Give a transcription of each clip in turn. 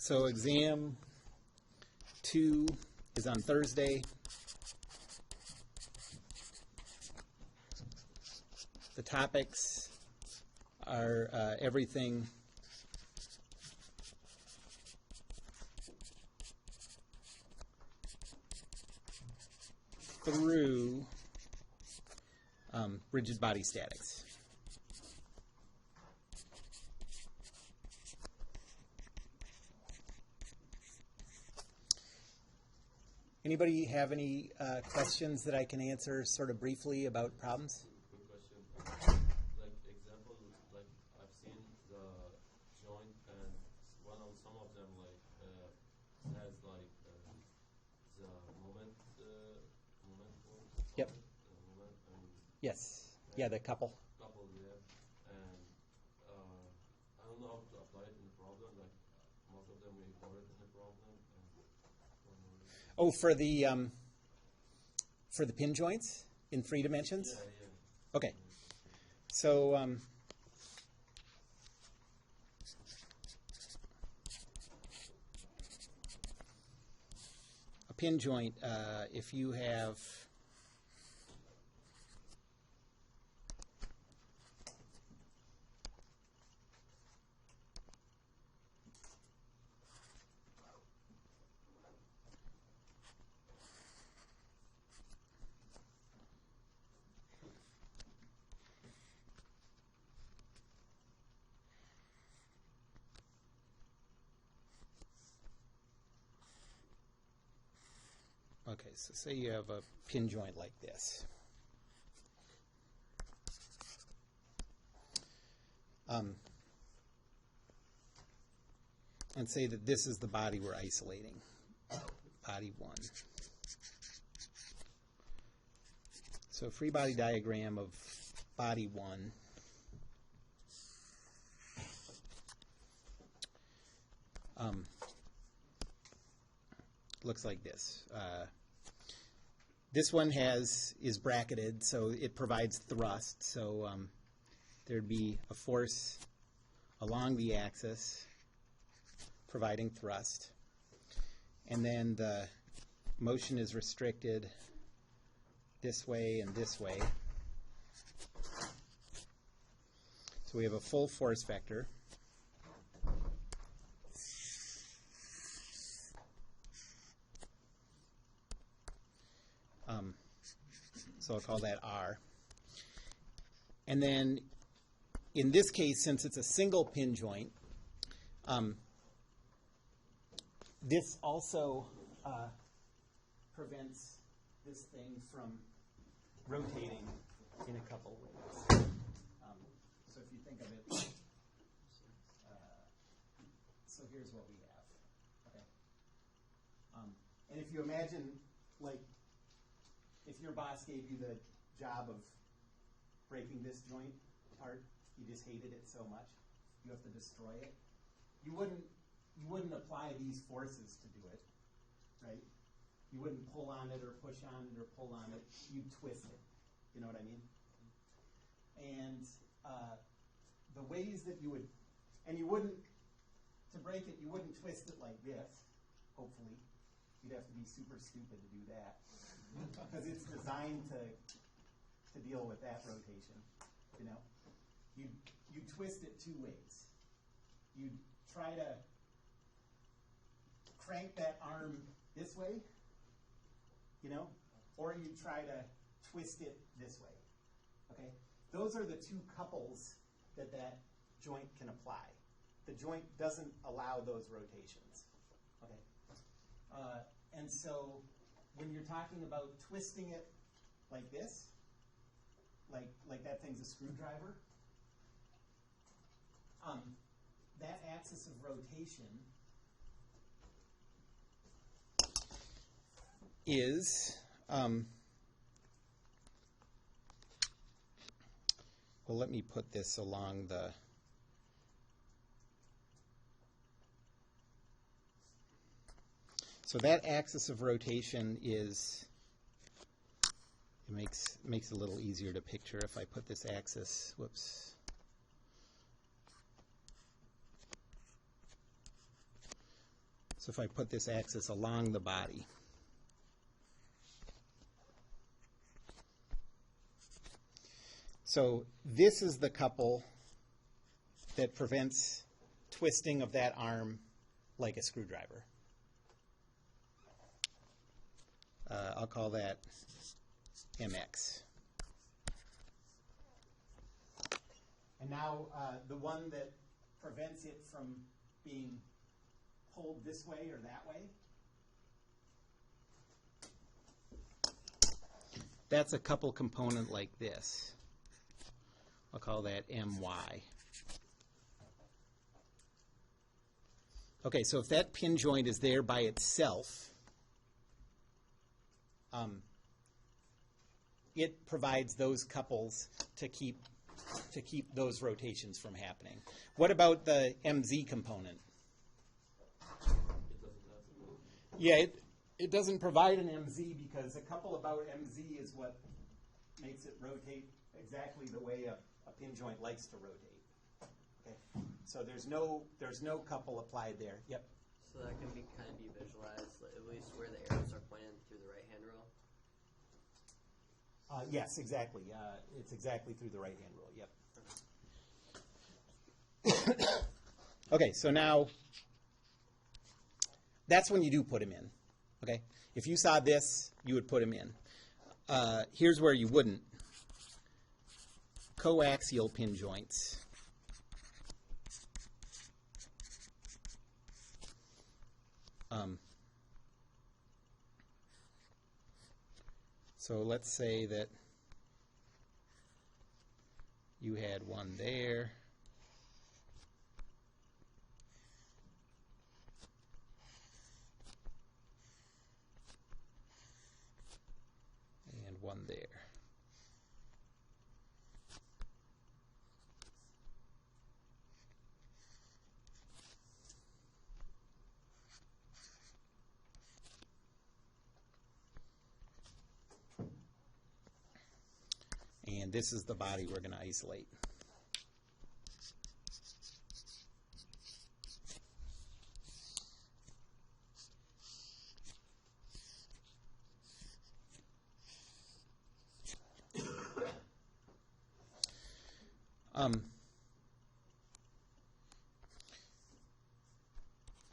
So exam 2 is on Thursday. The topics are everything through rigid body statics. Anybody have any questions that I can answer sort of briefly about problems? Quick question. Like example, like I've seen the joint and some of them like has like the moment Yep. Moment and Yes. Yeah, the couple. yeah. And I don't know how to apply it in the problem. Like most of them we ignore it in the problem. Oh, for the pin joints in 3 dimensions? Yeah. Okay. So a pin joint, if you have okay, so say you have a pin joint like this. And say that this is the body we're isolating, body 1. So free body diagram of body 1. Looks like this. This one is bracketed, so it provides thrust. So there'd be a force along the axis providing thrust. And then the motion is restricted this way and this way. So we have a full force vector. So I'll call that R. And then in this case, since it's a single pin joint, this also prevents this thing from rotating in a couple ways. So if you think of it, so here's what we have. Okay. And if you imagine, like, if your boss gave you the job of breaking this joint apart, you just hated it so much, you have to destroy it. You wouldn't apply these forces to do it, right? You wouldn't pull on it or push on it or pull on it. You'd twist it. You know what I mean? And the ways that you would, and you wouldn't, to break it, you wouldn't twist it like this, hopefully. You'd have to be super stupid to do that. Because it's designed to deal with that rotation, you know? You twist it 2 ways. You try to crank that arm this way, you know, or you try to twist it this way, okay? Those are the 2 couples that joint can apply. The joint doesn't allow those rotations, okay? And so when you're talking about twisting it like this, like that thing's a screwdriver, that axis of rotation is, well, let me put this along the, so that axis of rotation is, it makes it a little easier to picture if I put this axis, whoops. So if I put this axis along the body, so this is the couple that prevents twisting of that arm like a screwdriver. I'll call that MX. And now the one that prevents it from being pulled this way or that way, that's a couple component like this. I'll call that MY. Okay, so if that pin joint is there by itself, it provides those couples to keep those rotations from happening. What about the MZ component? Yeah, it doesn't provide an MZ because a couple about MZ is what makes it rotate exactly the way a pin joint likes to rotate. Okay, so there's no couple applied there. Yep. So that can be kind of be visualized, at least where the arrows are pointed through the right hand rule. Yes, exactly. It's exactly through the right hand rule. Yep. Okay, so now that's when you do put them in. Okay, if you saw this, you would put them in. Here's where you wouldn't. Coaxial pin joints. So let's say that you had one there, and one there. And this is the body we're going to isolate.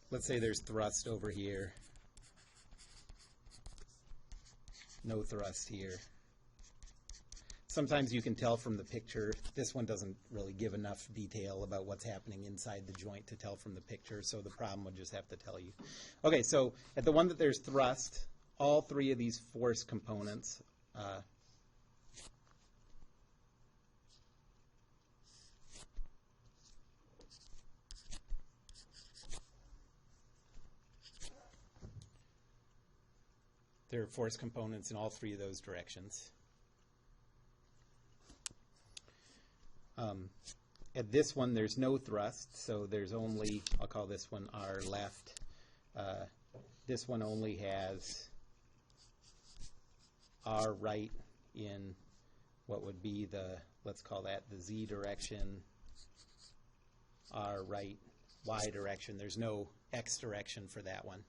Let's say there's thrust over here, no thrust here. Sometimes you can tell from the picture. This one doesn't really give enough detail about what's happening inside the joint to tell from the picture, so the problem would just have to tell you. Okay, so at the one that there's thrust, all three of these force components there are force components in all three of those directions. At this one, there's no thrust, so there's only, I'll call this one R left. This one only has R right in what would be the, let's call that the Z direction, R right, Y direction. There's no X direction for that one.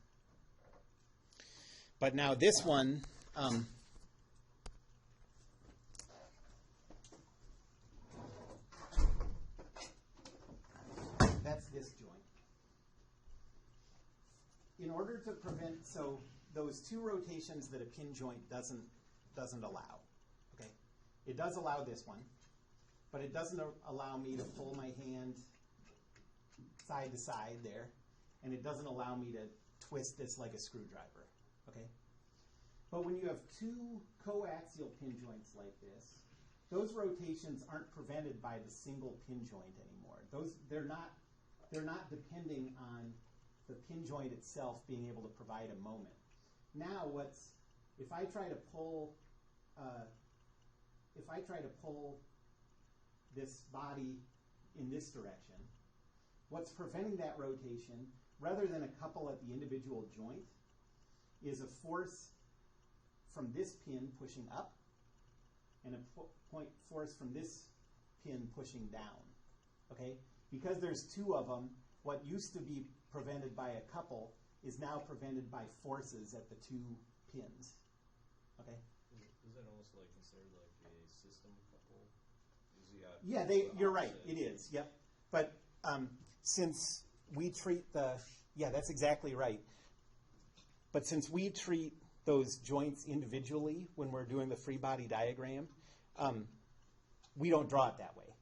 But now this one, that's this joint. In order to prevent, so those two rotations that a pin joint doesn't allow, okay? It does allow this one, but it doesn't allow me to pull my hand side to side there, and it doesn't allow me to twist this like a screwdriver, okay? But when you have two coaxial pin joints like this, those rotations aren't prevented by the single pin joint anymore. They're not depending on the pin joint itself being able to provide a moment. Now, if I try to pull this body in this direction, what's preventing that rotation, rather than a couple at the individual joint, is a force from this pin pushing up and a force from this pin pushing down. Okay? Because there's two of them, what used to be prevented by a couple is now prevented by forces at the two pins. Okay? Is that almost like considered like a system couple? Yeah, you're right. It is. Yep. But since we treat that's exactly right. But since we treat those joints individually when we're doing the free body diagram, we don't draw it that way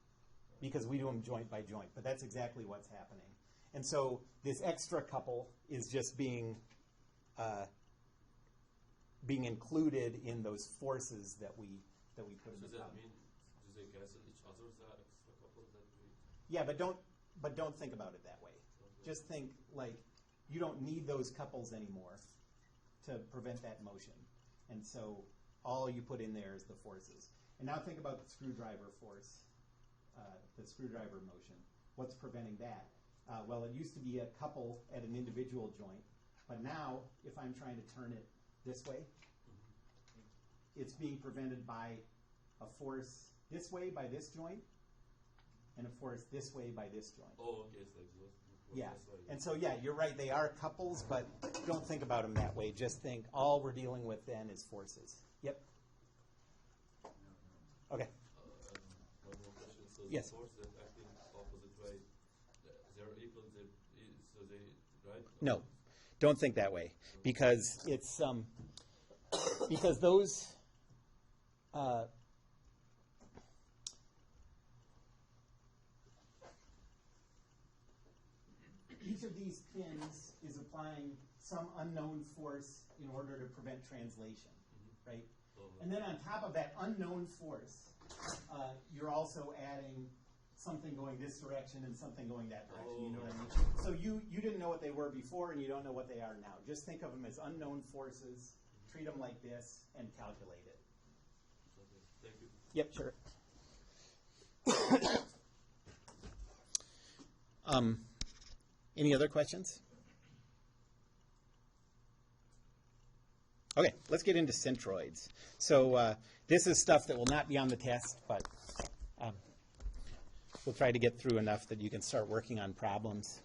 because we do them joint by joint. But that's exactly what's happening. And so this extra couple is just being included in those forces that we put in the Does that problem. mean do they cancel each other? That extra couple that we? Yeah, but don't think about it that way. Just think like you don't need those couples anymore to prevent that motion. And so all you put in there is the forces. And now think about the screwdriver force, the screwdriver motion. What's preventing that? Well, it used to be a couple at an individual joint, but now if I'm trying to turn it this way, it's being prevented by a force this way by this joint and a force this way by this joint. Oh, okay, it's like this. Yeah, and so yeah, you're right, they are couples, but don't think about them that way. Just think all we're dealing with then is forces. Yep. Okay. One more question. So Yes. the force that acting opposite way, they're equal. So they right? No, don't think that way because it's because those each of these pins is applying some unknown force in order to prevent translation, right? And then on top of that unknown force, you're also adding something going this direction and something going that direction. You know what I mean? So you didn't know what they were before, and you don't know what they are now. Just think of them as unknown forces. Treat them like this, and calculate it. Okay, thank you. Yep, sure. Any other questions? Okay, let's get into centroids. So this is stuff that will not be on the test, but we'll try to get through enough that you can start working on problems.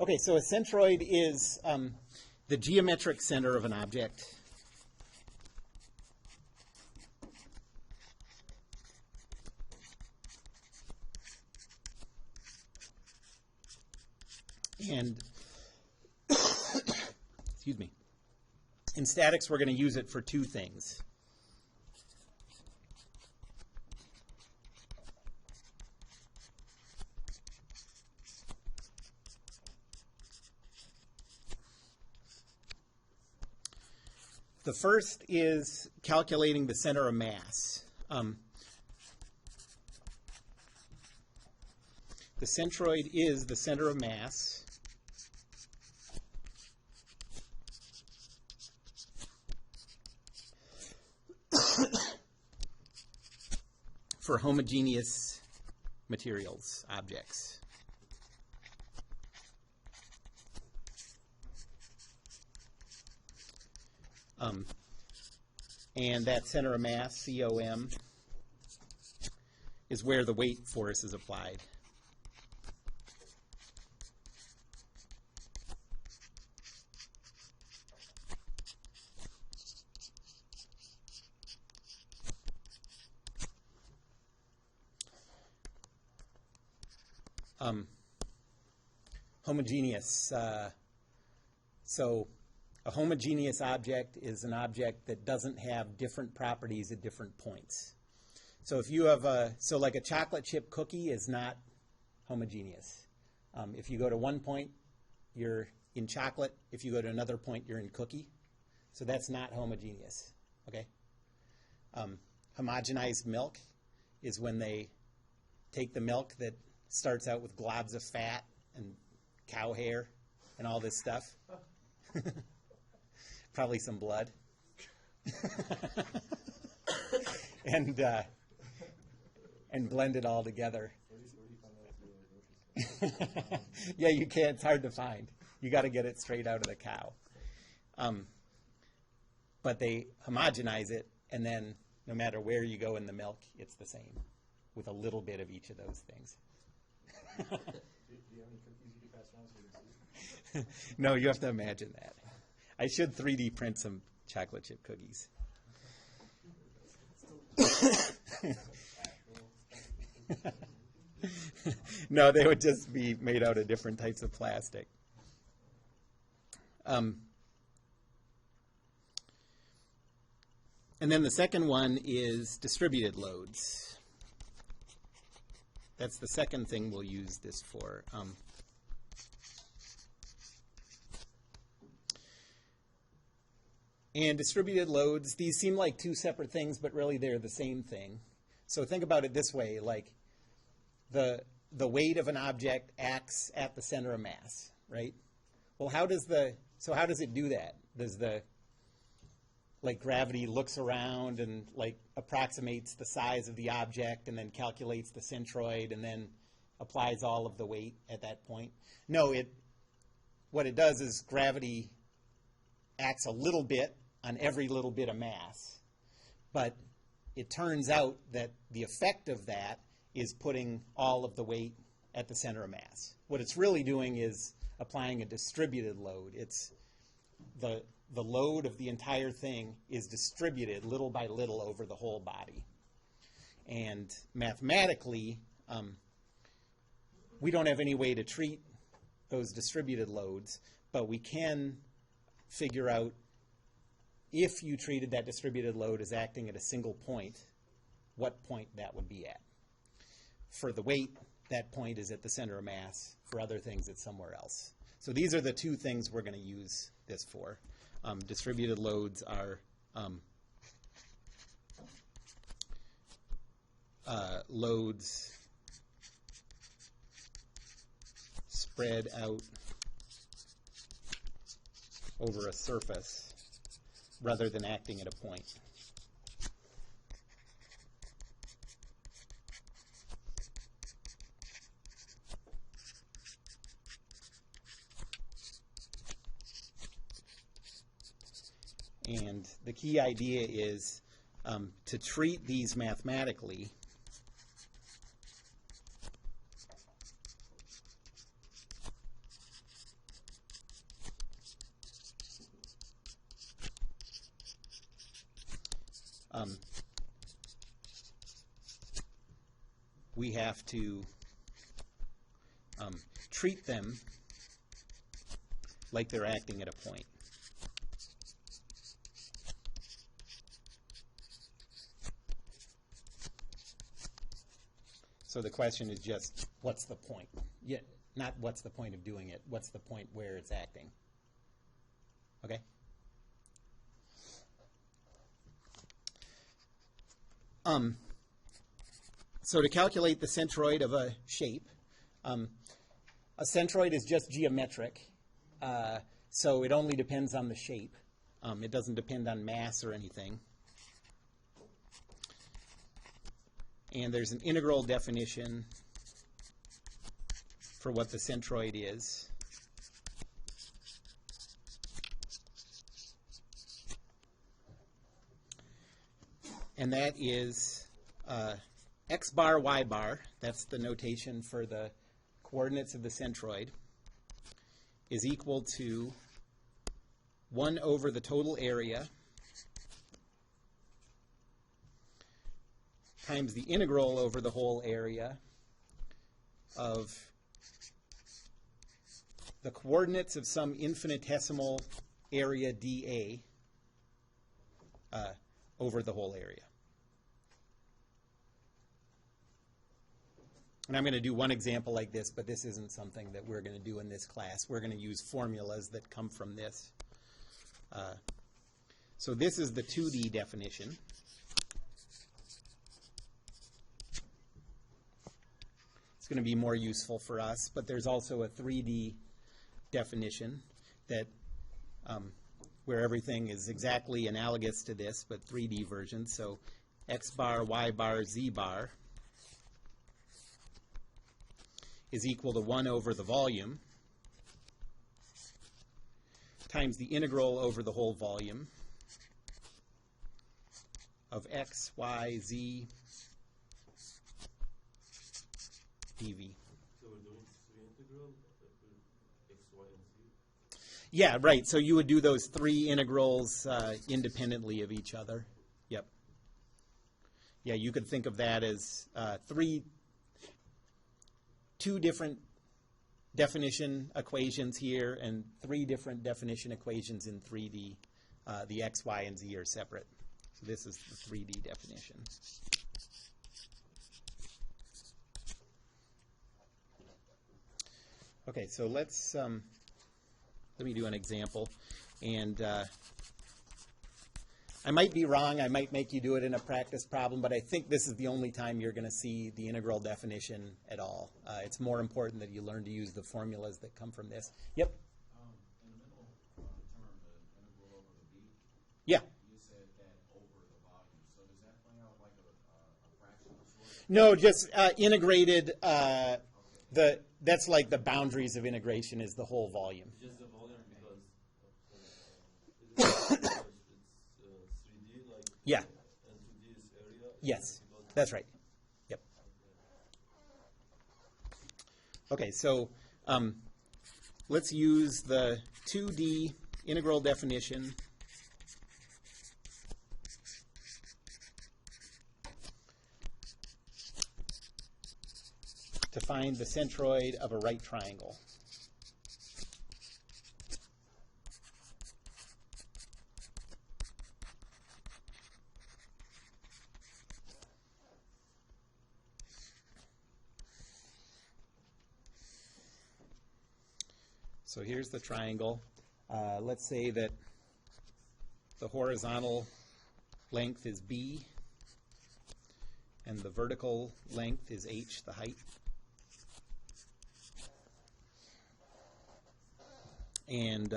Okay, so a centroid is the geometric center of an object. And, excuse me, in statics we're going to use it for two things. The first is calculating the center of mass. The centroid is the center of mass. For homogeneous materials, objects. And that center of mass, COM, is where the weight force is applied. Homogeneous. So a homogeneous object is an object that doesn't have different properties at different points. So if you have like a chocolate chip cookie is not homogeneous. If you go to one point, you're in chocolate. If you go to another point, you're in cookie. So that's not homogeneous. Okay. Homogenized milk is when they take the milk that starts out with globs of fat and cow hair and all this stuff. Probably some blood. and blend it all together. Yeah, you can't. It's hard to find. You got to get it straight out of the cow. But they homogenize it and then no matter where you go in the milk, it's the same, with a little bit of each of those things. Do you have any cookies you can pass around so we can see? No, you have to imagine that. I should 3D print some chocolate chip cookies. No, they would just be made out of different types of plastic. And then the second one is distributed loads. That's the second thing we'll use this for. And distributed loads, these seem like two separate things, but really they're the same thing. So think about it this way, like the weight of an object acts at the center of mass, right? Well, how does it do that? Does gravity looks around and approximates the size of the object and then calculates the centroid and then applies all of the weight at that point? No, what it does is gravity acts a little bit on every little bit of mass, but it turns out that the effect of that is putting all of the weight at the center of mass. What it's really doing is applying a distributed load. It's the load of the entire thing is distributed little by little over the whole body. And mathematically, we don't have any way to treat those distributed loads, but we can figure out if you treated that distributed load as acting at a single point, what point that would be at. For the weight, that point is at the center of mass. For other things, it's somewhere else. So these are the two things we're going to use this for. Distributed loads are loads spread out over a surface rather than acting at a point. And the key idea is to treat these mathematically we have to treat them like they're acting at a point. So the question is just, what's the point? Yeah, not what's the point of doing it, what's the point where it's acting? Okay? So to calculate the centroid of a shape, a centroid is just geometric, so it only depends on the shape. It doesn't depend on mass or anything. And there's an integral definition for what the centroid is. And that is x bar, y bar, that's the notation for the coordinates of the centroid, is equal to 1 over the total area times the integral over the whole area of the coordinates of some infinitesimal area dA over the whole area. And I'm going to do one example like this, but this isn't something that we're going to do in this class. We're going to use formulas that come from this. So this is the 2D definition. It's going to be more useful for us, but there's also a 3D definition that where everything is exactly analogous to this, but 3D version. So x bar, y bar, z bar is equal to 1 over the volume times the integral over the whole volume of x, y, z dv. So we're doing three integral x, y, and z. Yeah, right. So you would do those three integrals independently of each other. Yep. Yeah, you could think of that as two different definition equations here and three different definition equations in 3D. The x, y, and z are separate. So this is the 3D definition. Okay, so let me do an example. And I might be wrong. I might make you do it in a practice problem, but I think this is the only time you're going to see the integral definition at all. It's more important that you learn to use the formulas that come from this. Yep? In the middle term, the integral over the b, Yeah. you said that over the volume. So does that play out like a fraction of sort? No, just integrated. That's like the boundaries of integration is the whole volume. Just the volume because it's 3D, like, Yeah. and 2D is area. Yes, that's right. Yep. Okay, so let's use the 2D integral definition to find the centroid of a right triangle. So here's the triangle. Let's say that the horizontal length is b and the vertical length is h, the height. And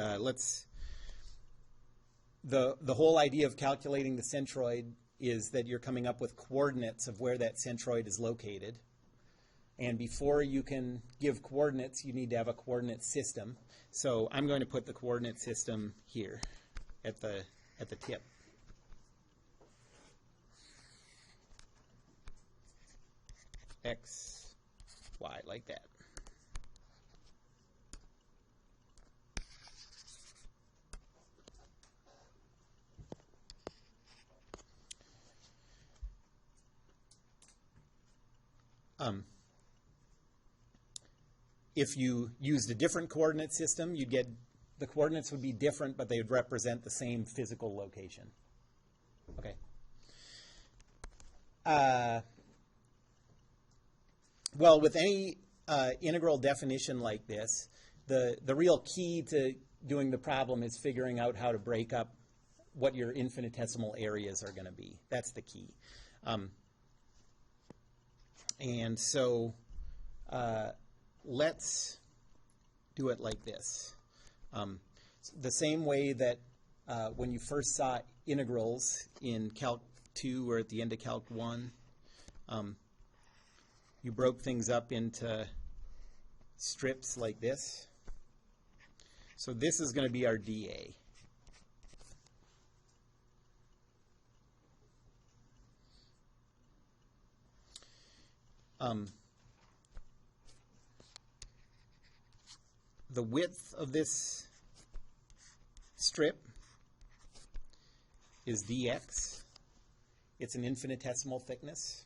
the whole idea of calculating the centroid is that you're coming up with coordinates of where that centroid is located. And before you can give coordinates, you need to have a coordinate system. So I'm going to put the coordinate system here at the tip. X, Y, like that. If you used a different coordinate system, you'd get the coordinates would be different, but they would represent the same physical location. Okay. Well, with any integral definition like this, the real key to doing the problem is figuring out how to break up what your infinitesimal areas are going to be. That's the key. And so let's do it like this. The same way that when you first saw integrals in Calc 2 or at the end of Calc 1, you broke things up into strips like this. So this is going to be our dA. The width of this strip is dx. It's an infinitesimal thickness.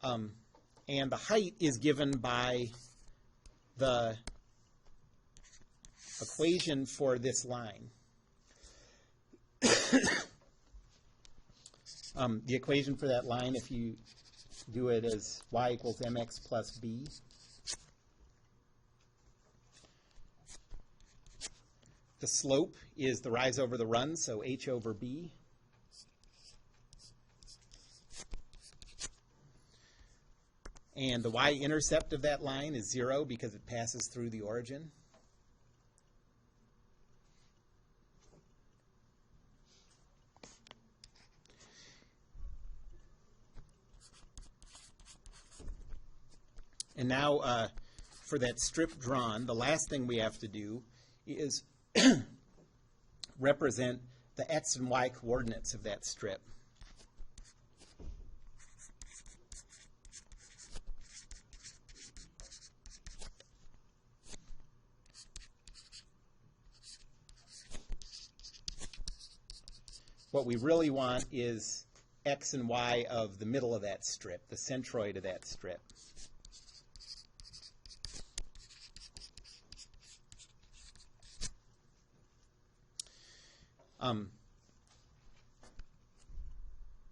And the height is given by the equation for this line. The equation for that line, if you do it as y equals mx plus b, the slope is the rise over the run, so h over b. And the y-intercept of that line is 0 because it passes through the origin. And now for that strip drawn, the last thing we have to do is represent the x and y coordinates of that strip. What we really want is x and y of the middle of that strip, the centroid of that strip.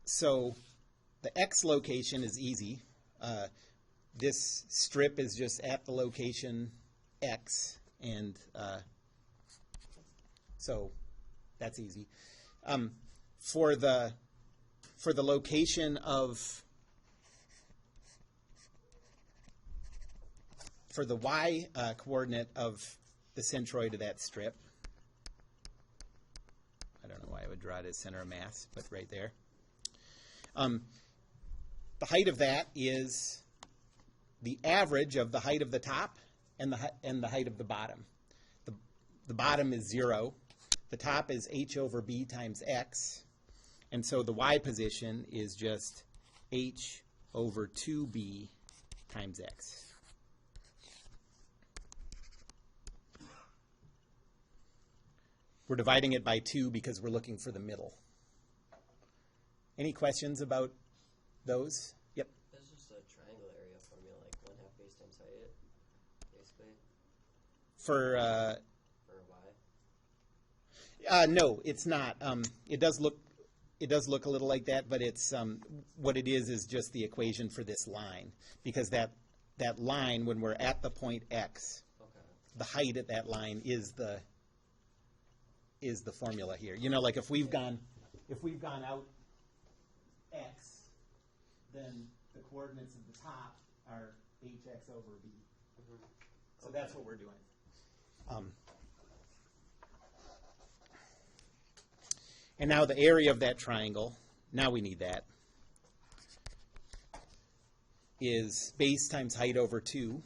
So the x location is easy. This strip is just at the location x, and so that's easy. For the location of, for the y coordinate of the centroid of that strip, I don't know why I would draw it as center of mass, but right there. The height of that is the average of the height of the top and the height of the bottom. The bottom is 0. The top is h over b times x. And so the y position is just h over 2b times x. We're dividing it by 2 because we're looking for the middle. Any questions about those? Yep. That's just a triangle area formula, like 1/2 base times height, basically. For y? No, it's not. It does look a little like that, but it's what it is just the equation for this line, because that line, when we're at the point x, Okay. the height at that line is the formula here. You know, like if we've gone out x, then the coordinates of the top are hx over b. Mm-hmm. So that's what we're doing. And now the area of that triangle, now we need that, is base times height over 2.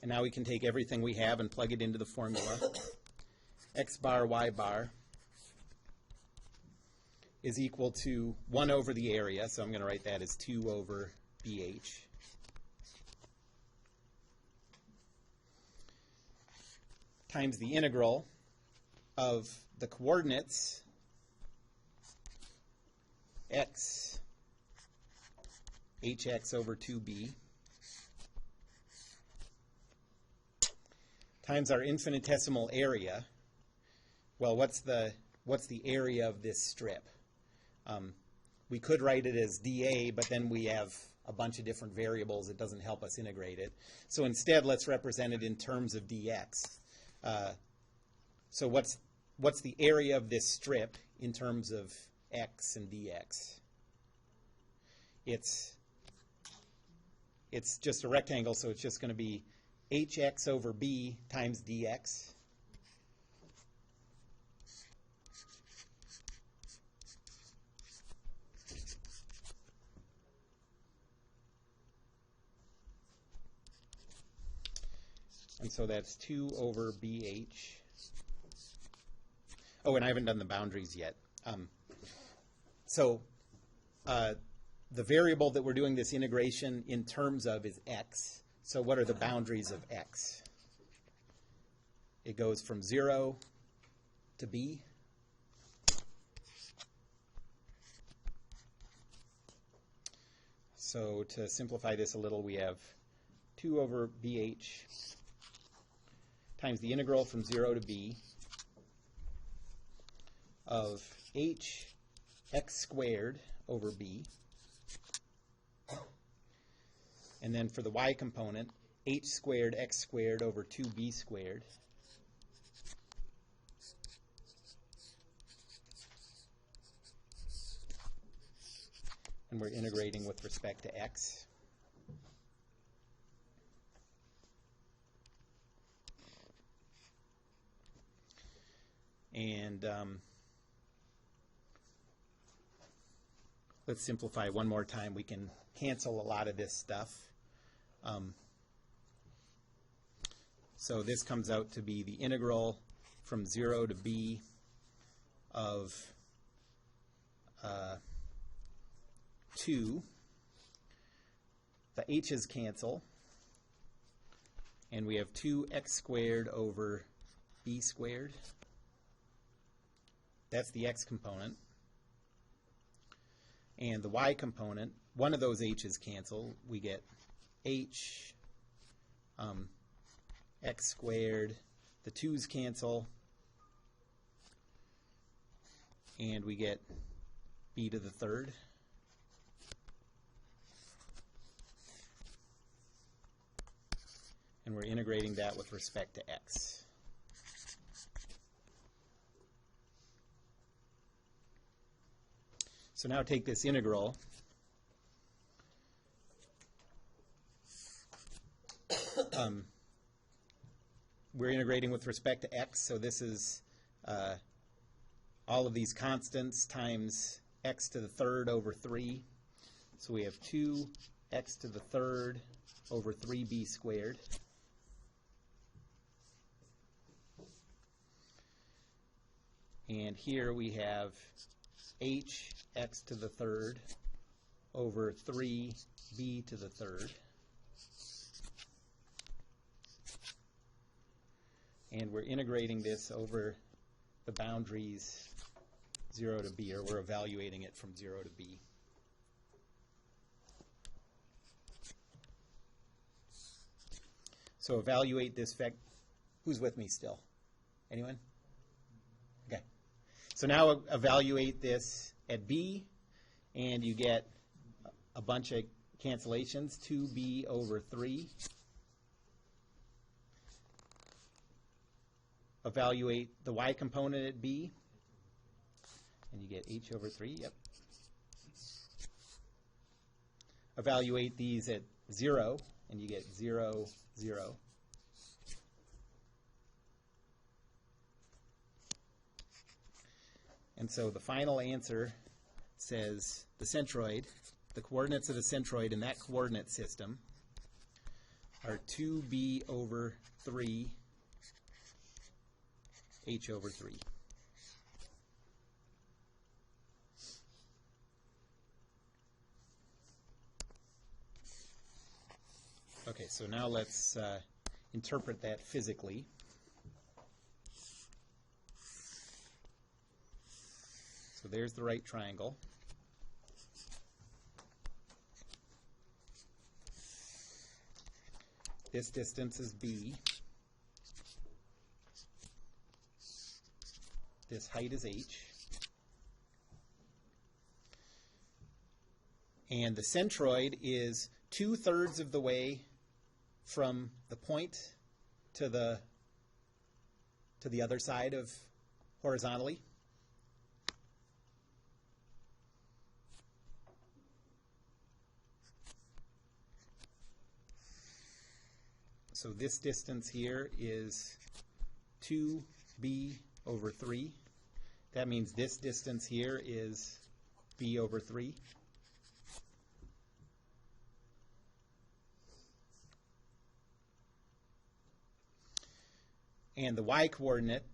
And now we can take everything we have and plug it into the formula. X bar, y bar is equal to 1 over the area, so I'm going to write that as 2 over BH. Times the integral of the coordinates x hx over 2b times our infinitesimal area. Well, what's the area of this strip? We could write it as dA, but then we have a bunch of different variables. It doesn't help us integrate it. So instead, let's represent it in terms of dx. So what's the area of this strip in terms of x and dx? It's just a rectangle, so it's just going to be hx over b times dx. And so that's 2 over BH. Oh, and I haven't done the boundaries yet. The variable that we're doing this integration in terms of is x. So what are the boundaries of x? It goes from 0 to b. So to simplify this a little, we have 2 over BH times the integral from 0 to b of h x squared over b. And then for the y component, h squared x squared over 2b squared. And we're integrating with respect to x. And let's simplify one more time. We can cancel a lot of this stuff. So this comes out to be the integral from 0 to b of 2. The h's cancel, and we have 2x squared over b squared. That's the x component. And the y component, one of those h's cancel. We get h x squared. The 2's cancel. And we get b to the third. And we're integrating that with respect to x. So now take this integral. We're integrating with respect to x, so this is all of these constants times x to the third over 3. So we have 2x to the third over 3b squared. And here we have h x to the third over 3b to the third. And we're integrating this over the boundaries 0 to b, or we're evaluating it from 0 to b. So evaluate this fact. Who's with me still? Anyone? Okay. So now evaluate this at b, and you get a bunch of cancellations, 2b over 3. Evaluate the y component at b, and you get h over 3. Yep. Evaluate these at 0, and you get 0, 0. And so the final answer says the centroid, the coordinates of the centroid in that coordinate system are 2b over 3 h over 3. Okay, so now let's interpret that physically. So there's the right triangle. This distance is b. This height is h. And the centroid is 2/3 of the way from the point to the other side of horizontally. So this distance here is 2b over 3. That means this distance here is b over 3. And the y-coordinate,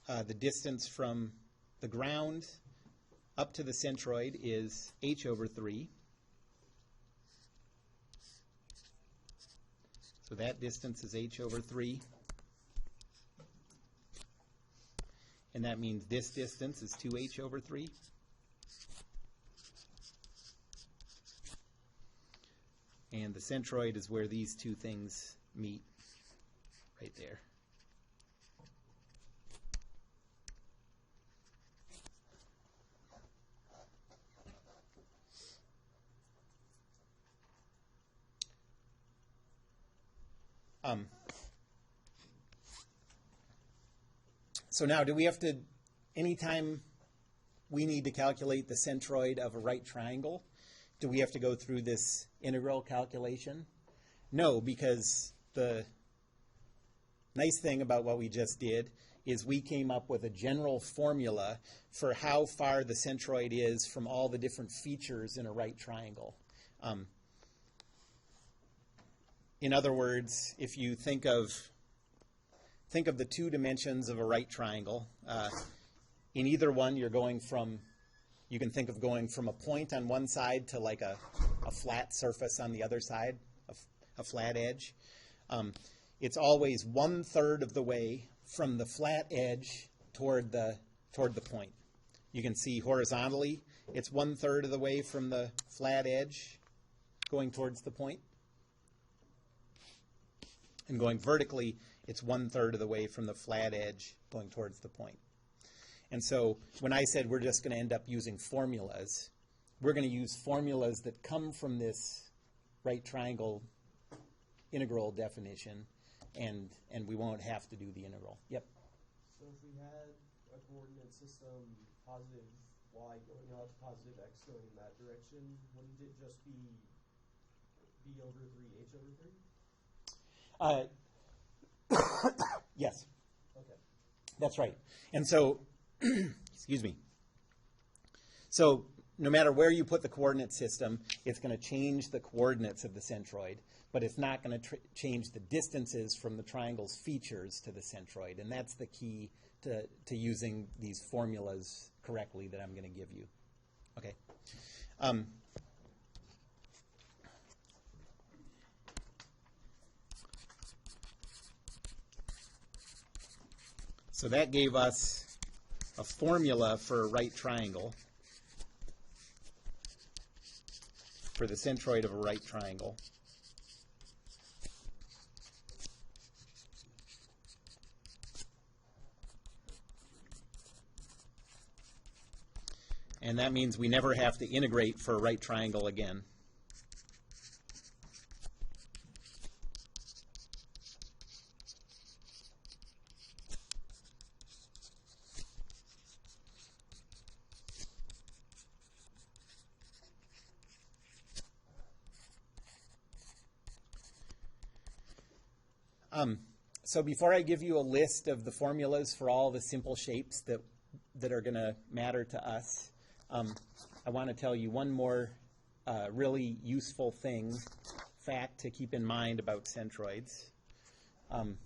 the distance from the ground up to the centroid is h over 3. So that distance is h over 3. And that means this distance is 2h over 3. And the centroid is where these two things meet, right there. So now, do we have to, anytime we need to calculate the centroid of a right triangle, do we have to go through this integral calculation? No, because the nice thing about what we just did is we came up with a general formula for how far the centroid is from all the different features in a right triangle. In other words, if you think of the 2 dimensions of a right triangle, in either one you can think of going from a point on one side to like a flat surface on the other side, a flat edge. It's always 1/3 of the way from the flat edge toward the point. You can see horizontally, it's 1/3 of the way from the flat edge going towards the point. And going vertically, it's 1/3 of the way from the flat edge going towards the point. And so when I said we're just going to end up using formulas, we're going to use formulas that come from this right triangle integral definition, and we won't have to do the integral. Yep. So if we had a coordinate system, positive y going out to positive x going in that direction, wouldn't it just be b over 3h over 3? Yes, Okay. that's right. And so, excuse me. So no matter where you put the coordinate system, it's going to change the coordinates of the centroid, but it's not going to change the distances from the triangle's features to the centroid. And that's the key to using these formulas correctly that I'm going to give you. Okay. So that gave us a formula for a right triangle, for the centroid of a right triangle. And that means we never have to integrate for a right triangle again. So before I give you a list of the formulas for all the simple shapes that are going to matter to us, I want to tell you one more really useful fact to keep in mind about centroids. And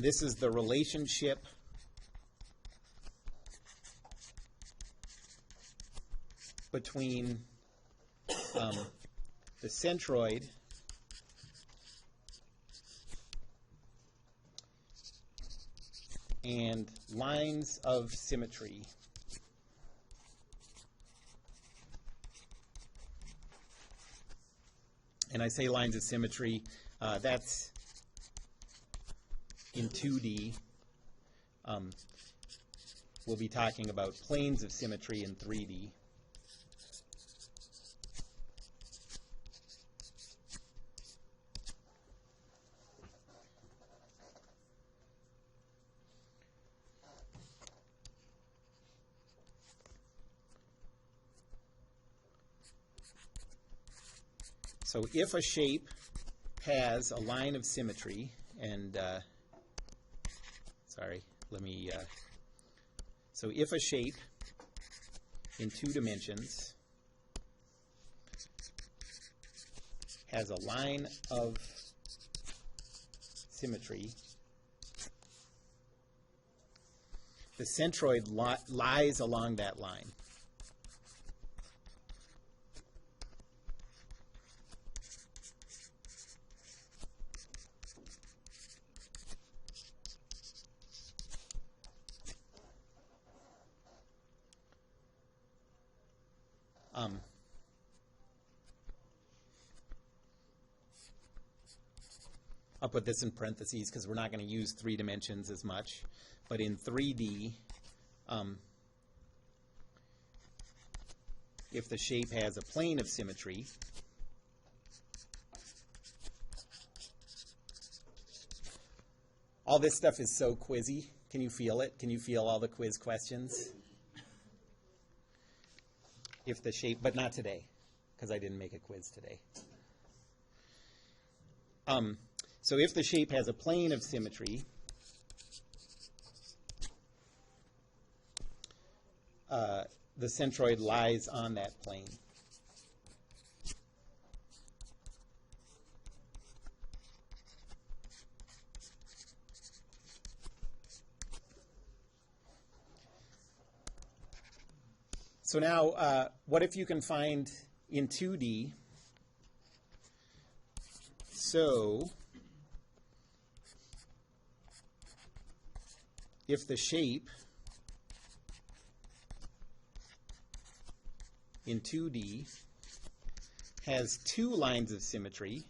this is the relationship between the centroid and lines of symmetry. And I say lines of symmetry, that's in 2D. We'll be talking about planes of symmetry in 3D. So if a shape has a line of symmetry, and so if a shape in 2 dimensions has a line of symmetry, the centroid lies along that line. I'll put this in parentheses because we're not going to use 3 dimensions as much. But in 3D, if the shape has a plane of symmetry, all this stuff is so quizzy. Can you feel it? Can you feel all the quiz questions? if the shape, but not today, because I didn't make a quiz today. So if the shape has a plane of symmetry, the centroid lies on that plane. So now, what if you can find in 2D? So, if the shape in 2D has two lines of symmetry,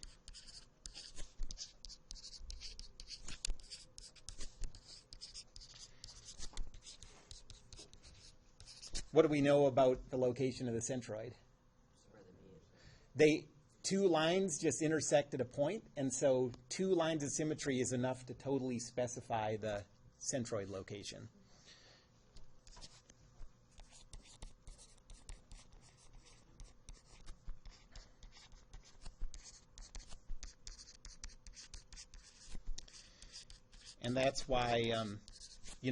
what do we know about the location of the centroid? Where they meet. Two lines just intersect at a point, and so two lines of symmetry is enough to totally specify the centroid location. And that's why,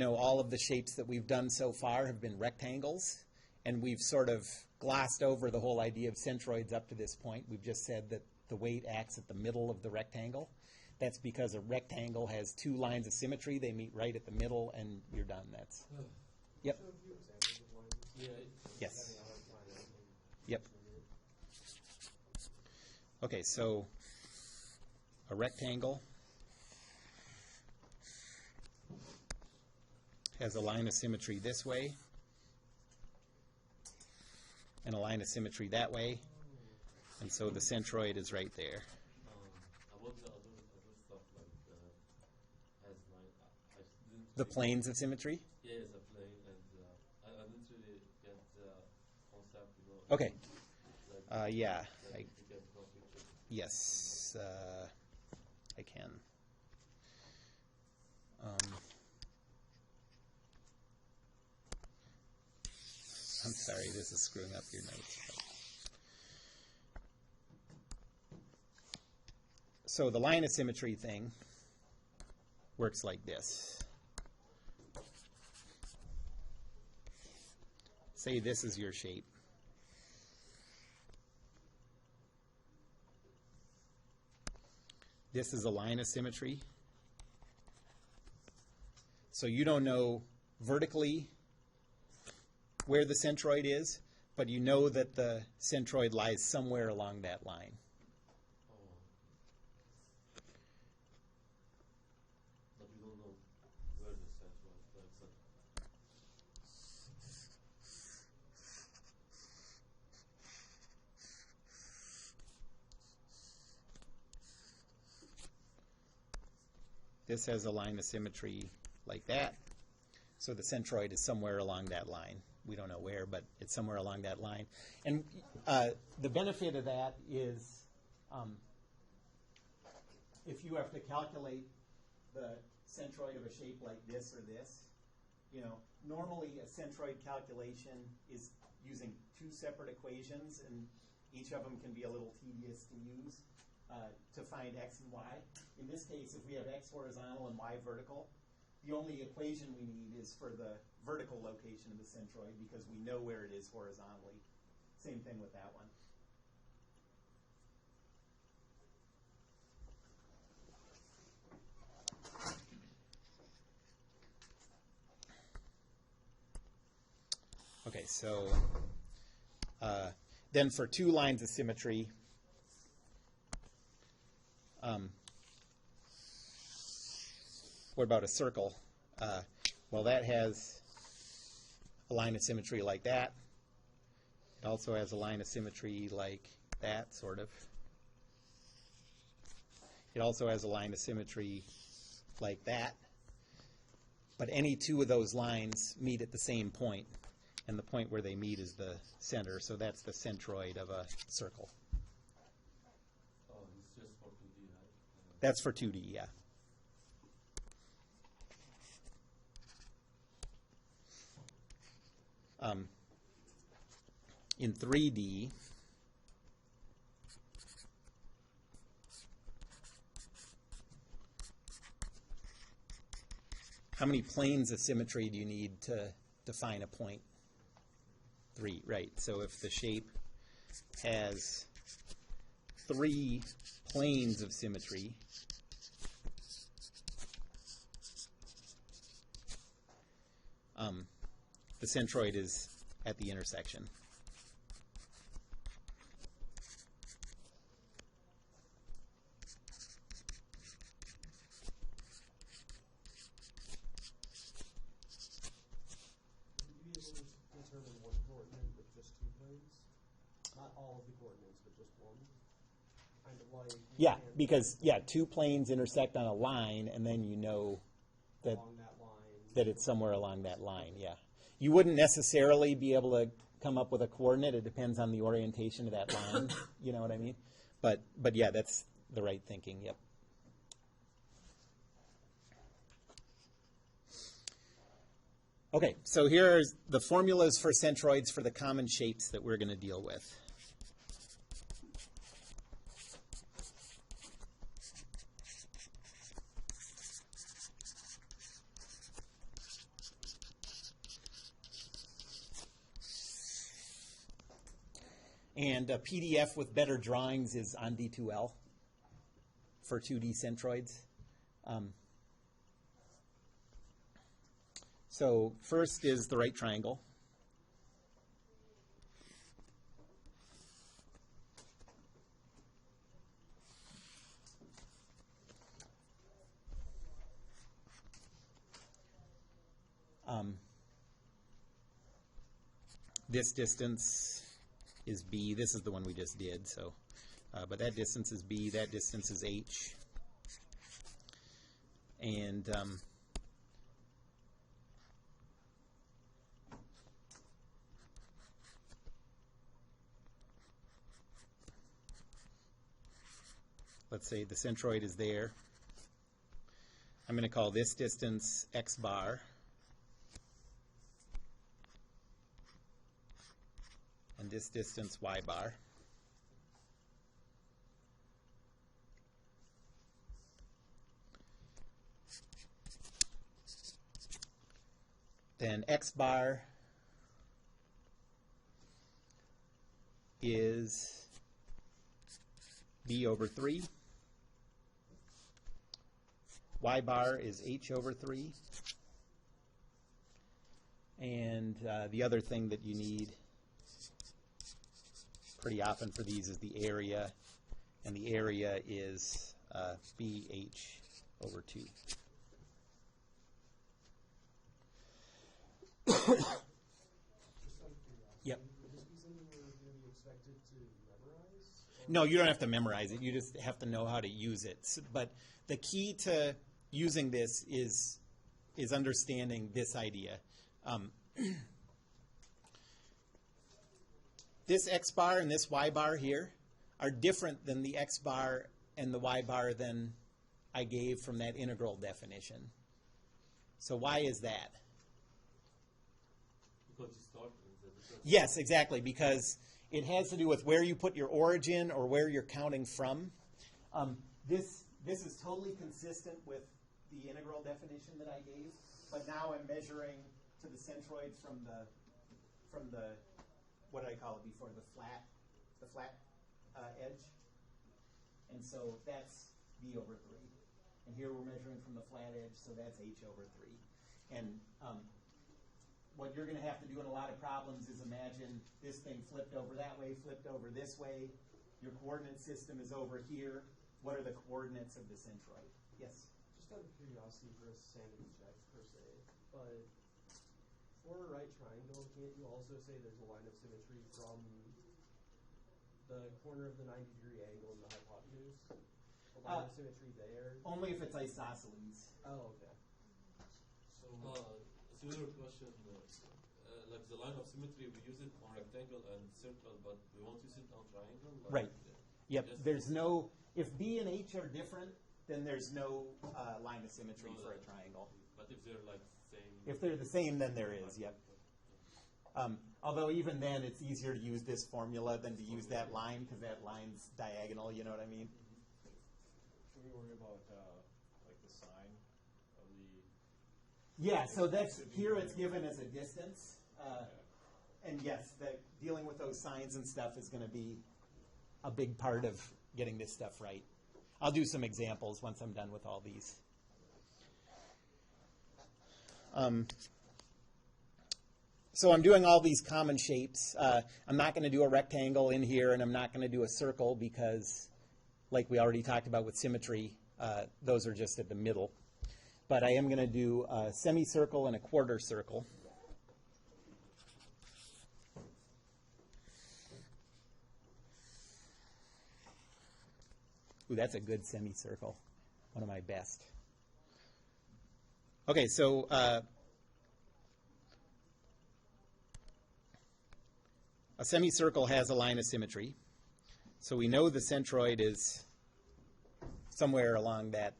all of the shapes that we've done so far have been rectangles, and we've sort of glossed over the whole idea of centroids up to this point. We've just said that the weight acts at the middle of the rectangle. That's because a rectangle has two lines of symmetry. They meet right at the middle, and you're done. That's yep. Yeah. Yes. Yep. Okay, so a rectangle has a line of symmetry this way and a line of symmetry that way, and so the centroid is right there. About the other stuff like has like I didn't The really- planes of symmetry? Yeah, it's a plane, and I didn't really get the concept. Okay. Like, Yeah. like to get from picture. Yes, I can. I'm sorry, this is screwing up your notes. So the line of symmetry thing works like this. Say this is your shape. This is a line of symmetry. So you don't know vertically where the centroid is, but you know that the centroid lies somewhere along that line. Oh. But you don't know where the central is. Like, so This has a line of symmetry like that. So the centroid is somewhere along that line. We don't know where, but it's somewhere along that line. And the benefit of that is if you have to calculate the centroid of a shape like this or this, normally a centroid calculation is using two separate equations, and each of them can be a little tedious to use to find x and y. In this case, if we have x horizontal and y vertical, the only equation we need is for the vertical location of the centroid because we know where it is horizontally. Same thing with that one. Okay, so then for two lines of symmetry, what about a circle? Well, that has a line of symmetry like that. It also has a line of symmetry like that, sort of. It also has a line of symmetry like that. But any two of those lines meet at the same point, and the point where they meet is the center, so that's the centroid of a circle. oh, it's just for 2D, right? That's for 2D, yeah. in 3D, how many planes of symmetry do you need to define a point? 3, right. So if the shape has 3 planes of symmetry, the centroid is at the intersection. Would you be able to determine one coordinate with just 2 planes? Not all of the coordinates, but just one? Kind of like... Yeah, because, 2 planes intersect on a line, and then you know that, along that line. that it's somewhere along that line, yeah. You wouldn't necessarily be able to come up with a coordinate. It depends on the orientation of that line, you know what I mean? But yeah, that's the right thinking, yep. Okay, so here are the formulas for centroids for the common shapes that we're going to deal with. And a PDF with better drawings is on D2L for 2D centroids. So first is the right triangle. This distance is B. This is the one we just did. So, but that distance is B. That distance is H. And let's say the centroid is there. I'm going to call this distance X bar. And this distance Y bar. Then X bar is B over 3. Y bar is H over 3. And the other thing that you need pretty often for these is the area, and the area is BH over 2. Just out of curiosity, Yep. would this be something we're going to be expected to memorize? No, you don't have to memorize it. You just have to know how to use it. But the key to using this is understanding this idea. This X bar and this Y bar here are different than the X bar and the Y bar than I gave from that integral definition. So why is that? Because you start with the difference. Yes, exactly, because it has to do with where you put your origin or where you're counting from. This is totally consistent with the integral definition that I gave, but now I'm measuring to the centroid from the what did I call it before, the flat edge, and so that's B over 3. And here we're measuring from the flat edge, so that's H over 3. And what you're going to have to do in a lot of problems is imagine this thing flipped over that way, flipped over this way. Your coordinate system is over here. What are the coordinates of the centroid? Yes? Just out of curiosity for a sanity check, per se, but for a right triangle, can't you also say there's a line of symmetry from the corner of the 90-degree angle and the hypotenuse? A line of symmetry there? Only if it's isosceles. Oh, okay. So, similar question, like the line of symmetry, we use it on rectangle and circle, but we won't use it on triangle? Right. Like, Yep. just- There's no, if B and H are different, then there's no line of symmetry for a triangle. But if they're like same... If they're the same, then there is, yep. Although even then, it's easier to use this formula than to use that line because that line's diagonal, you know what I mean? Should we worry about like the sign of the? Yeah, so that's, here it's given as a distance. And yes, dealing with those signs and stuff is going to be a big part of getting this stuff right. I'll do some examples once I'm done with all these. So I'm doing all these common shapes. I'm not going to do a rectangle in here, and I'm not going to do a circle because, like we already talked about with symmetry, those are just at the middle. But I am going to do a semicircle and a quarter circle. Ooh, that's a good semicircle. One of my best. Okay, so a semicircle has a line of symmetry. So we know the centroid is somewhere along that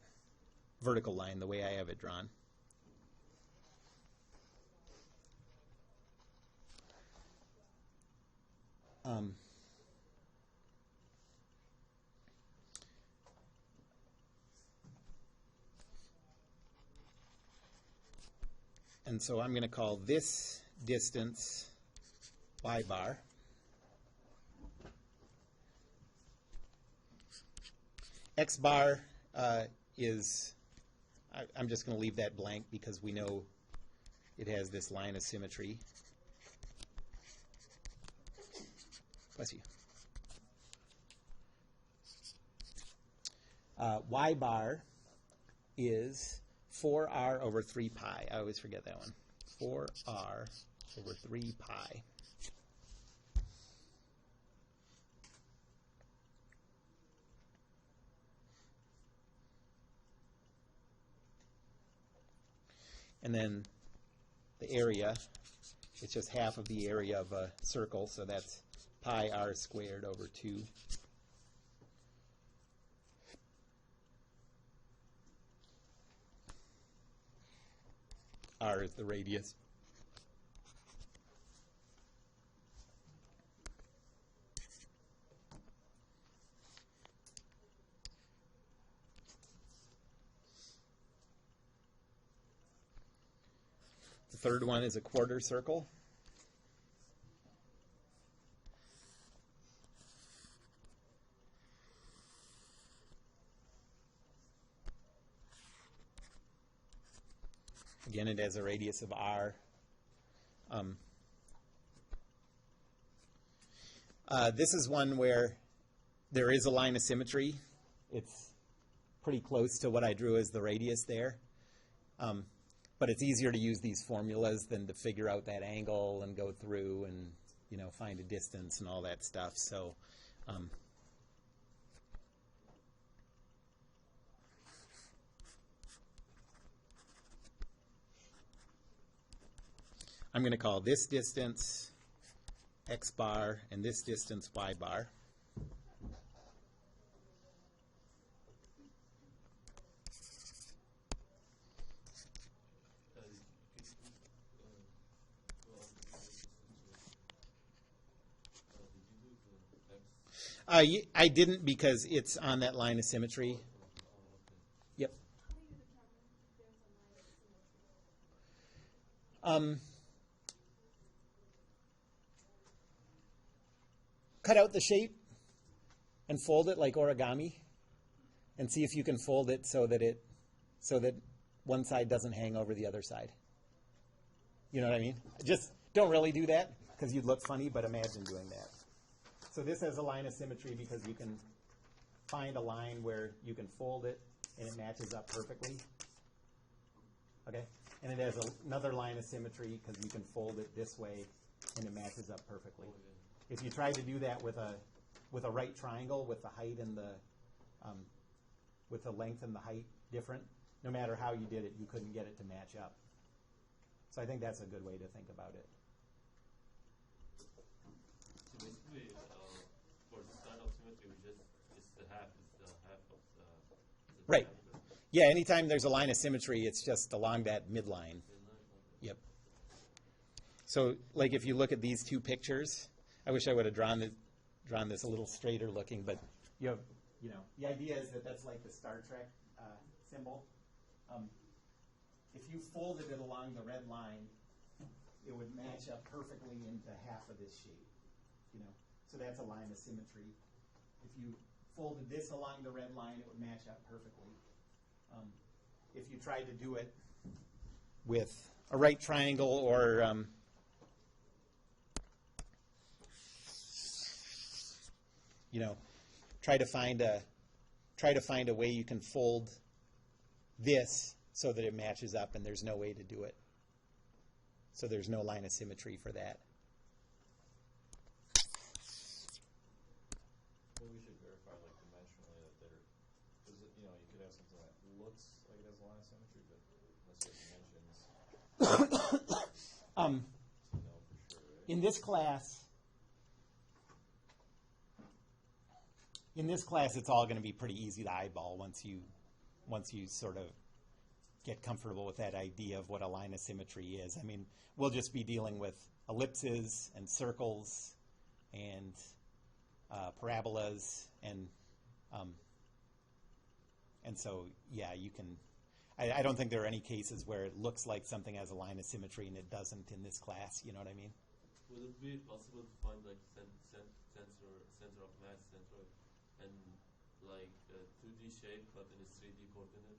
vertical line, the way I have it drawn. And so I'm going to call this distance y bar. X bar is, I'm just going to leave that blank because we know it has this line of symmetry. Bless you. Y bar is 4r over 3 pi. I always forget that one. 4r over 3 pi. And then the area, it's just half of the area of a circle, so that's pi r squared over 2. R is the radius. The third one is a quarter circle. Again, it has a radius of r. This is one where there is a line of symmetry. It's pretty close to what I drew as the radius there. But it's easier to use these formulas than to figure out that angle and go through and, you know, find a distance and all that stuff. So I'm going to call this distance x bar and this distance y bar. I didn't because it's on that line of symmetry. Yep. Cut out the shape and fold it like origami and see if you can fold it so that one side doesn't hang over the other side. You know what I mean? Just don't really do that because you'd look funny, but imagine doing that. So this has a line of symmetry because you can find a line where you can fold it and it matches up perfectly. Okay? And it has another line of symmetry because you can fold it this way and it matches up perfectly. If you tried to do that with a right triangle with the height and with the length and the height different, no matter how you did it, you couldn't get it to match up. So I think that's a good way to think about it. So basically, for this kind of symmetry, it's the half of the Right. diameter. Yeah, anytime there's a line of symmetry, it's just along that midline. Yep. So, like, if you look at these two pictures, I wish I would have drawn this a little straighter looking, but you have, the idea is that that's like the Star Trek symbol. If you folded it along the red line, it would match up perfectly into half of this shape, So that's a line of symmetry. If you folded this along the red line, it would match up perfectly. If you tried to do it with a right triangle or try to find a way you can fold this so that it matches up, and there's no way to do it. So there's no line of symmetry for that. Well, we should verify, like, dimensionally that they're, because, you could have something that looks like it has a line of symmetry, but let's say dimensions, Um, for sure, right? in this class, it's all going to be pretty easy to eyeball once you sort of get comfortable with that idea of what a line of symmetry is. I mean, we'll just be dealing with ellipses and circles and parabolas and so, yeah, you can. I don't think there are any cases where it looks like something has a line of symmetry and it doesn't in this class. You know what I mean? Would it be possible to find like center of mass, centroid, and like a 2D shape but in a 3D coordinate?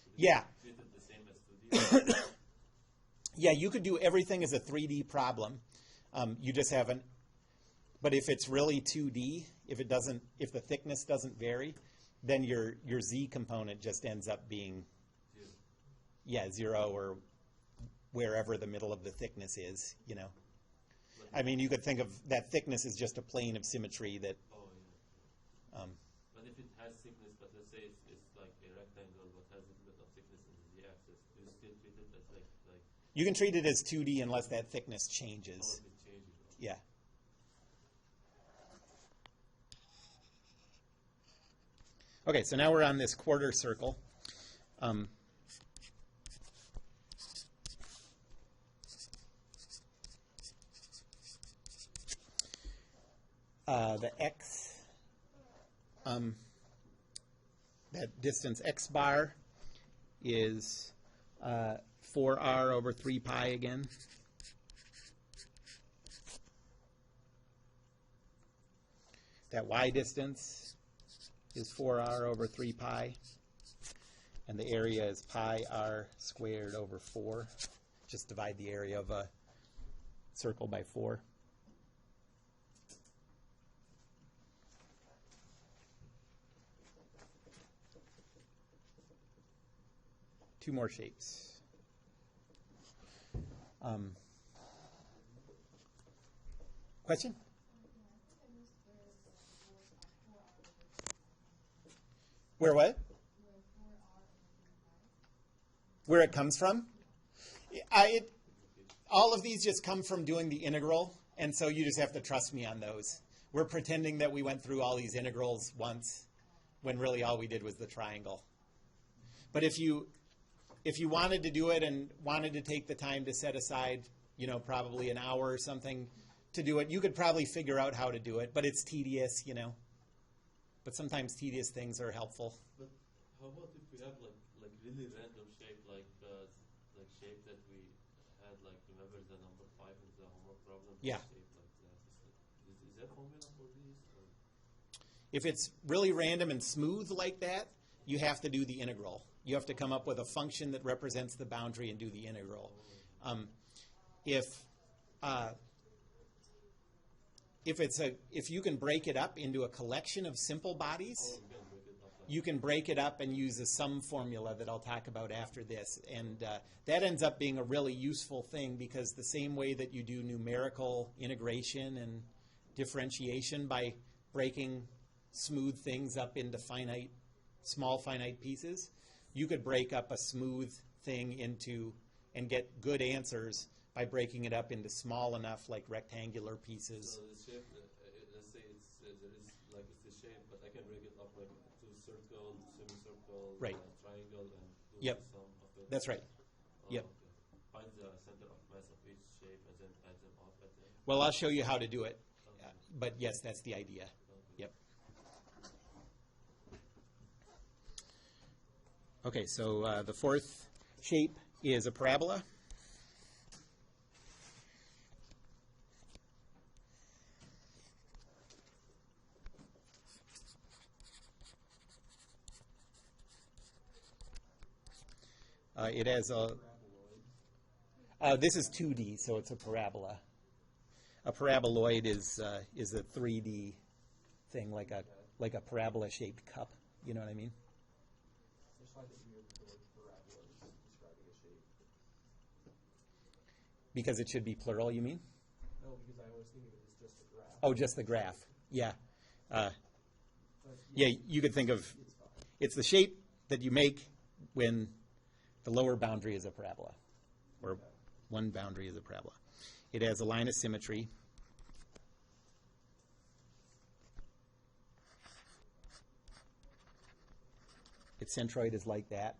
Would it Yeah. be treated the same as 2D? Yeah, you could do everything as a 3D problem. You just haven't. But if it's really 2D, if the thickness doesn't vary, then your Z component just ends up being, zero or wherever the middle of the thickness is. I mean, you could think of that thickness as just a plane of symmetry that. Oh yeah. But if it has thickness, but let's say it's like a rectangle, but has a little bit of thickness in the Z-axis, do you still treat it as like? You can treat it as 2D unless that thickness changes. Oh, it changes. Yeah. Okay, so now we're on this quarter circle. The x, that distance x bar is 4r over 3 pi again. That y distance is 4r over 3 pi. And the area is pi r squared over 4. Just divide the area of a circle by 4. Two more shapes. Question? Where what? Where it comes from? All of these just come from doing the integral, and so you just have to trust me on those. We're pretending that we went through all these integrals once, when really all we did was the triangle. But if you wanted to do it and wanted to take the time to set aside, probably an hour or something to do it, you could probably figure out how to do it, but it's tedious, But sometimes tedious things are helpful. But how about if we have like really random shape, like shape that we had, like remember the number 5 in the homework problem? Yeah. Shape like that. Is that formula for these? Or? If it's really random and smooth like that, you have to do the integral. You have to come up with a function that represents the boundary and do the integral. If you can break it up into a collection of simple bodies, you can break it up and use a sum formula that I'll talk about after this. And that ends up being a really useful thing, because the same way that you do numerical integration and differentiation by breaking smooth things up into small finite pieces, you could break up a smooth thing and get good answers by breaking it up into small enough, like rectangular pieces. So the shape, let's say there is like it's the shape, but I can break it up like to circle, semicircle, Right. Triangle, and do Yep. the sum of it. That's right. Oh, Yep. Okay. Find the center of mass of each shape and then Well, I'll show you how to do it. But yes, that's the idea. Yep. Okay, so the fourth shape is a parabola. It has a. This is 2D, so it's a parabola. A paraboloid is a 3D thing, like a parabola-shaped cup. You know what I mean? I just find it weird that the word parabola is describing a shape. Because it should be plural, you mean? No, because I always think of it as just a graph. Oh, just the graph. Yeah. But Yeah, you could think of it's fine. it's the shape that you make when the lower boundary is a parabola, or one boundary is a parabola. It has a line of symmetry. Its centroid is like that.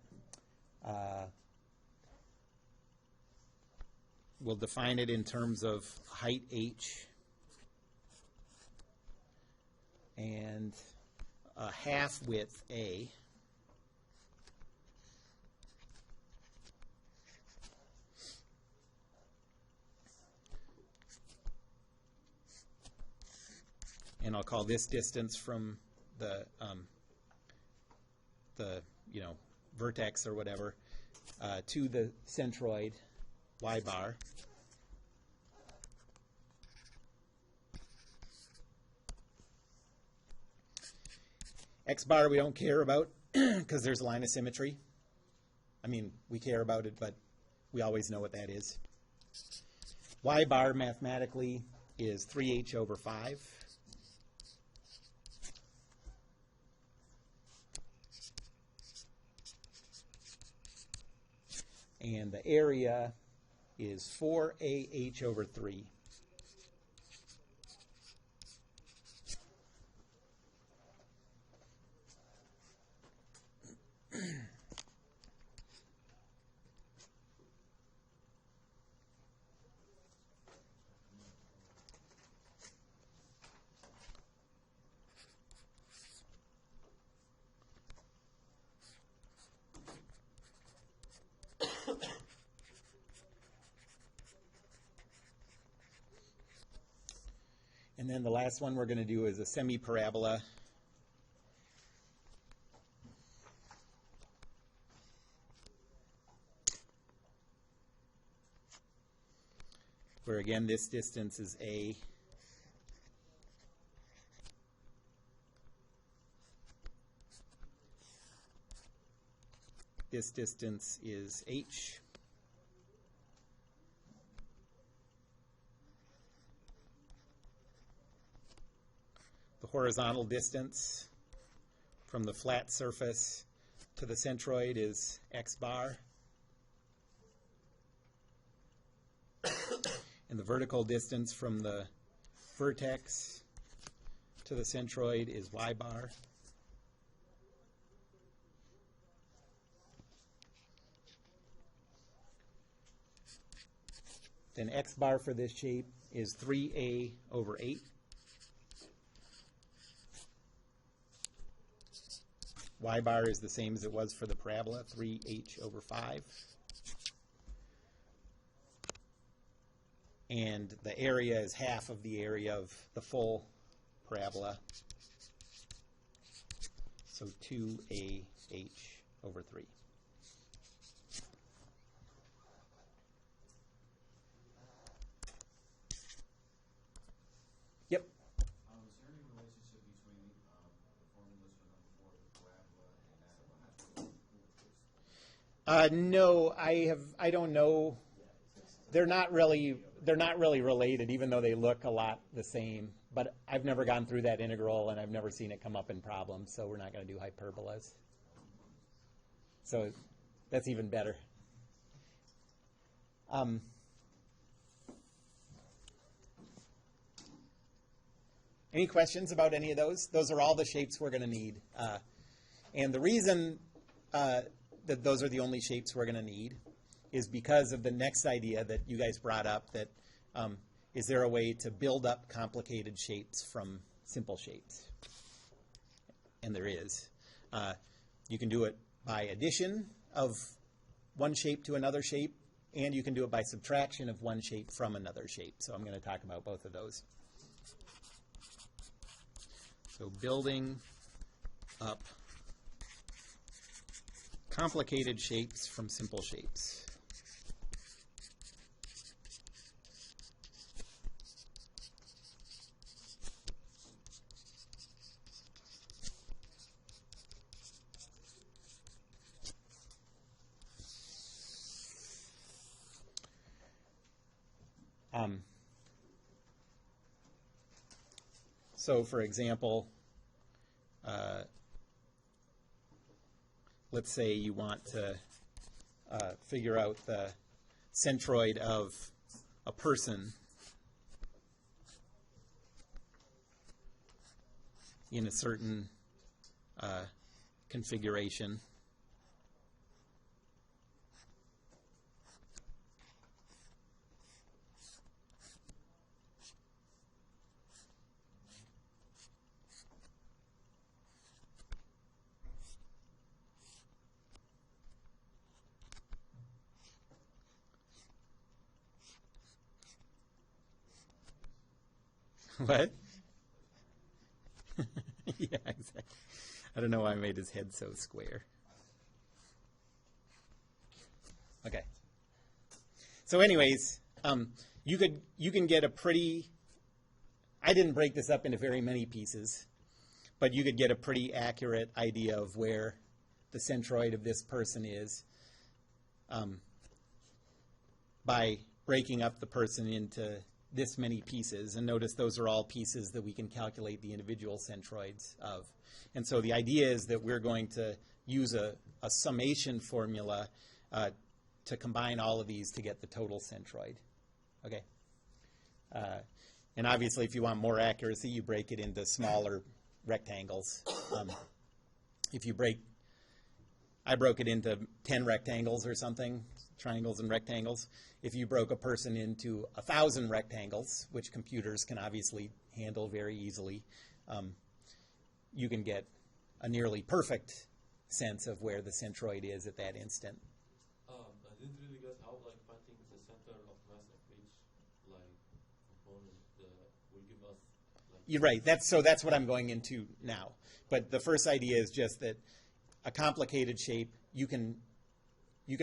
We'll define it in terms of height h and a half width a. And I'll call this distance from the vertex or whatever to the centroid y bar. X bar we don't care about because there's a line of symmetry. I mean, we care about it, but we always know what that is. Y bar mathematically is 3h over 5. And the area is 4AH over 3. And then the last one we're going to do is a semi-parabola. Where again this distance is a. This distance is h. The horizontal distance from the flat surface to the centroid is x bar. And the vertical distance from the vertex to the centroid is y bar. Then x bar for this shape is 3a over 8. Y bar is the same as it was for the parabola, 3h over 5. And the area is half of the area of the full parabola. So 2ah over 3. Yep. Is there any relationship between the formulas for number 4, the parabola, and that? No, I don't know. They're not really related, even though they look a lot the same. But I've never gone through that integral, and I've never seen it come up in problems. So we're not going to do hyperbolas. So that's even better. Any questions about any of those? Those are all the shapes we're going to need. And the reason that those are the only shapes we're going to need is because of the next idea that you guys brought up, that is there a way to build up complicated shapes from simple shapes? And there is. You can do it by addition of one shape to another shape, and you can do it by subtraction of one shape from another shape. So I'm going to talk about both of those. So building up complicated shapes from simple shapes. So, for example, let's say you want to figure out the centroid of a person in a certain configuration. What? Yeah, exactly. I don't know why I made his head so square. Okay. So anyways, you can get a pretty, I didn't break this up into very many pieces, but you could get a pretty accurate idea of where the centroid of this person is by breaking up the person into this many pieces. And notice those are all pieces that we can calculate the individual centroids of. And so the idea is that we're going to use a summation formula to combine all of these to get the total centroid. Okay. And obviously, if you want more accuracy, you break it into smaller rectangles. I broke it into 10 rectangles or something, triangles and rectangles. If you broke a person into 1,000 rectangles, which computers can obviously handle very easily, you can get a nearly perfect sense of where the centroid is at that instant. I didn't really get how finding the center of mass of each component will give us. You're right. That's what I'm going into now. But the first idea is just that a complicated shape, you can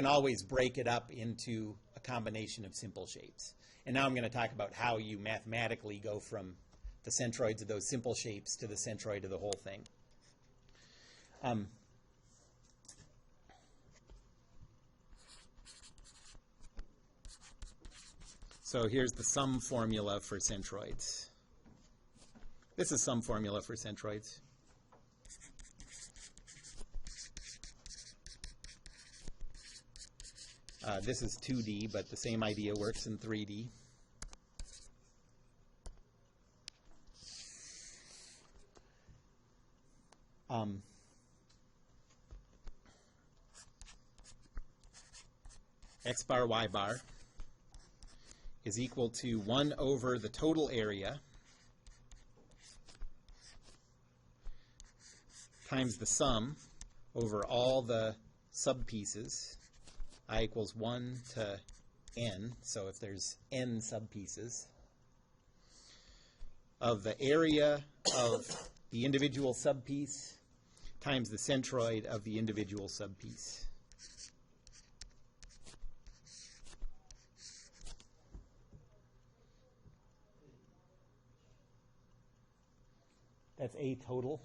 always break it up into a combination of simple shapes. And now I'm going to talk about how you mathematically go from the centroids of those simple shapes to the centroid of the whole thing. So here's the sum formula for centroids. This is sum formula for centroids. This is 2D, but the same idea works in 3D. X bar, Y bar is equal to 1 over the total area times the sum over all the subpieces. I equals 1 to n, so if there's n subpieces, of the area of the individual subpiece times the centroid of the individual subpiece. That's A total.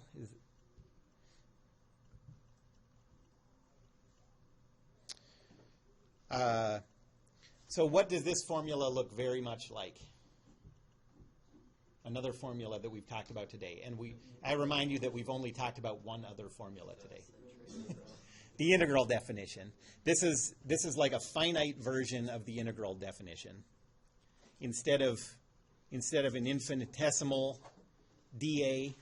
So what does this formula look very much like? Another formula that we've talked about today. And I remind you that we've only talked about one other formula today. The integral definition. This is like a finite version of the integral definition. Instead of an infinitesimal dA,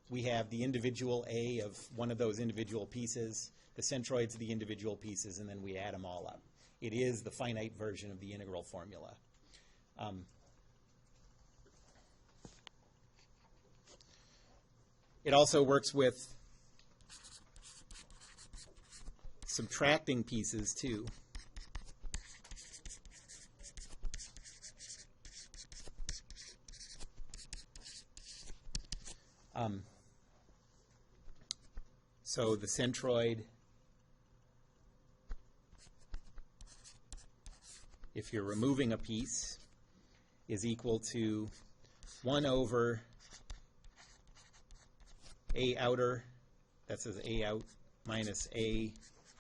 we have the individual A of one of those individual pieces, the centroids of the individual pieces, and then we add them all up. It is the finite version of the integral formula. it also works with subtracting pieces too. So the centroid, if you're removing a piece, is equal to 1 over A outer, that says A out, minus A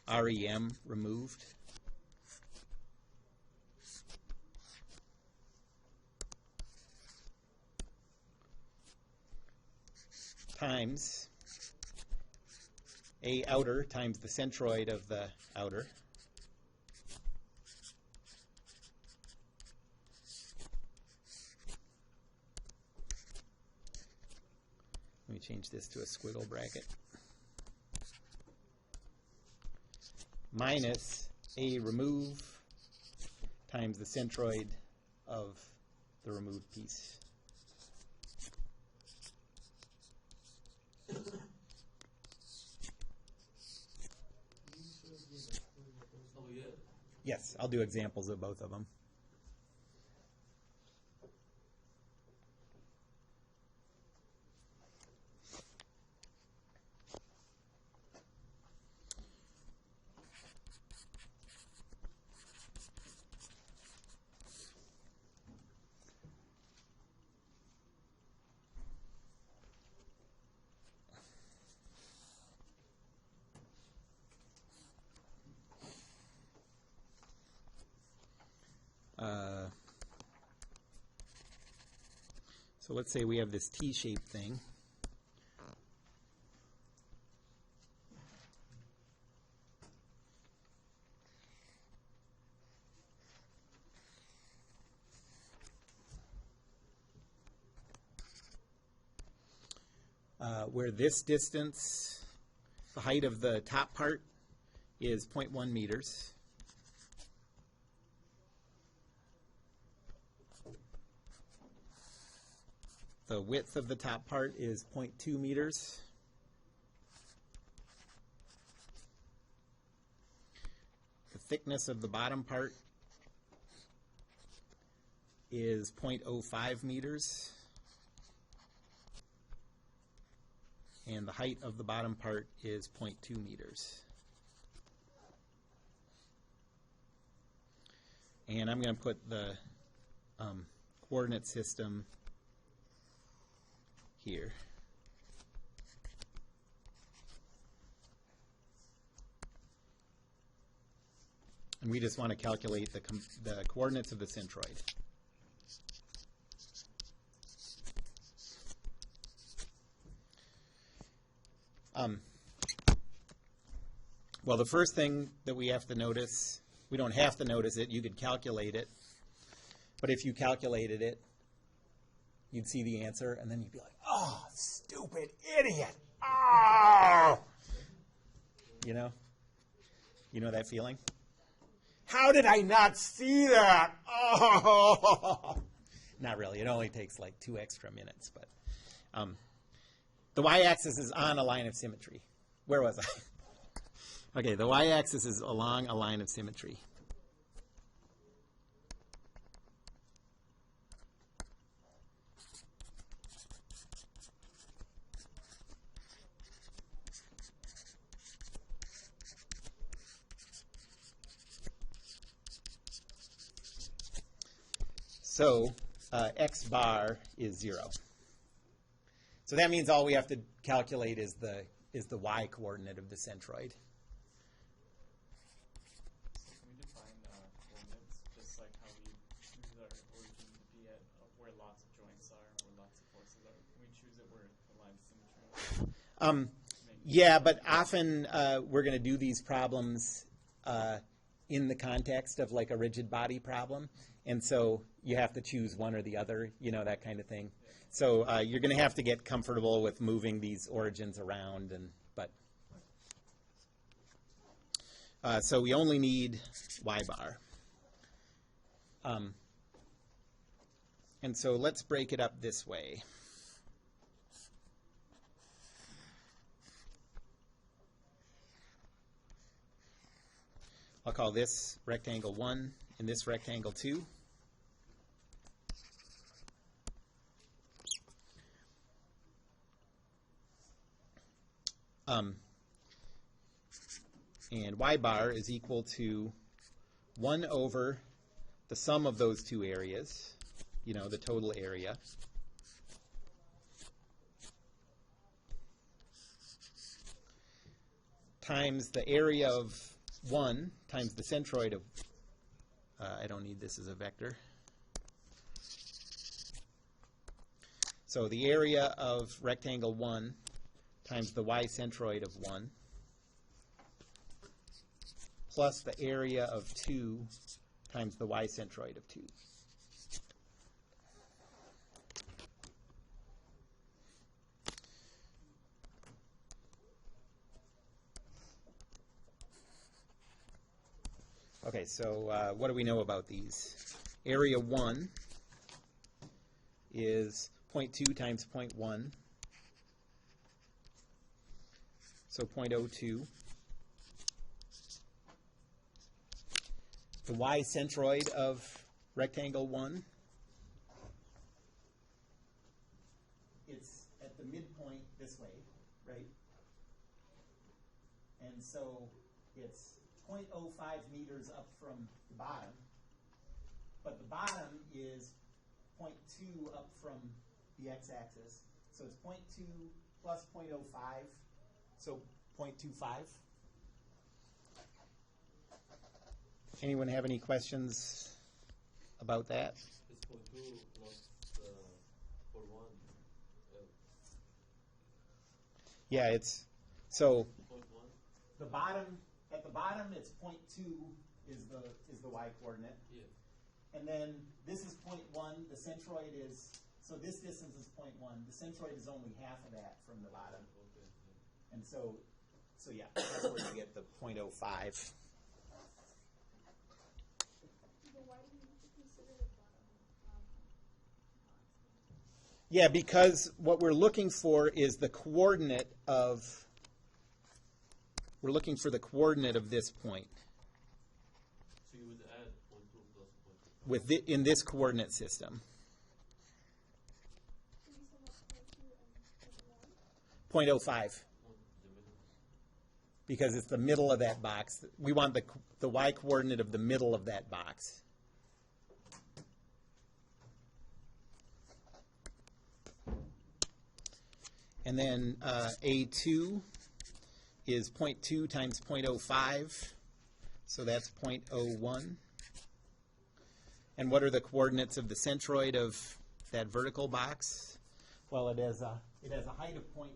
REM removed. Times A outer times the centroid of the outer. Let me change this to a squiggle bracket. Minus A remove times the centroid of the removed piece. Oh yeah. Yes, I'll do examples of both of them. So let's say we have this T-shaped thing. Where this distance, the height of the top part, is 0.1 meters. The width of the top part is 0.2 meters. The thickness of the bottom part is 0.05 meters. And the height of the bottom part is 0.2 meters. And I'm going to put the coordinate system here. And we just want to calculate the coordinates of the centroid. Well, the first thing that we have to notice, we don't have to notice it, you could calculate it, but if you calculated it, you'd see the answer, and then you'd be like, oh, stupid idiot! Oh! You know? You know that feeling? How did I not see that? Oh! Not really. It only takes like 2 extra minutes, but the y-axis is on a line of symmetry. Where was I? Okay, the y-axis is along a line of symmetry. So x bar is 0. So that means all we have to calculate is the y coordinate of the centroid. Can we define coordinates, just like how we choose our origin to be at where lots of joints are, where lots of forces are? Can we choose it where the line of symmetry is? Yeah, but often we're going to do these problems in the context of like a rigid body problem. And so you have to choose one or the other, you know, that kind of thing. So you're going to have to get comfortable with moving these origins around. So we only need y bar. And so let's break it up this way. I'll call this rectangle 1 and this rectangle 2. And y bar is equal to 1 over the sum of those two areas, the total area, times the area of 1 times the centroid of, I don't need this as a vector. So the area of rectangle 1 times the y centroid of 1 plus the area of 2 times the y centroid of 2. Okay, so what do we know about these? Area 1 is 0.2 times 0.1, so 0.02. The y centroid of rectangle 1, it's at the midpoint this way, right? And so it's 0.05 meters up from the bottom, but the bottom is 0.2 up from the x-axis. So it's 0.2 plus 0.05, so 0.25. anyone have any questions about that? It's 0.2 plus for 1. Yeah, it's so 0.1. The bottom, at the bottom, it's 0.2 is the y coordinate. Yeah. And then this is 0.1. The centroid is, so this distance is 0.1. The centroid is only half of that from the bottom. Okay. Yeah. And so yeah, that's where you get the 0.05. But why do you consider the bottom box? Yeah, because what we're looking for is the coordinate of, we're looking for the coordinate of this point So you would add 0.2 plus 0.2. with in this coordinate system. So you said that's 0.2 and 1? 0.05, The middle. because it's the middle of that box. We want the y coordinate of the middle of that box. And then A2 is 0.2 times 0.05, so that's 0.01. And what are the coordinates of the centroid of that vertical box? well, it has a height of 0.2.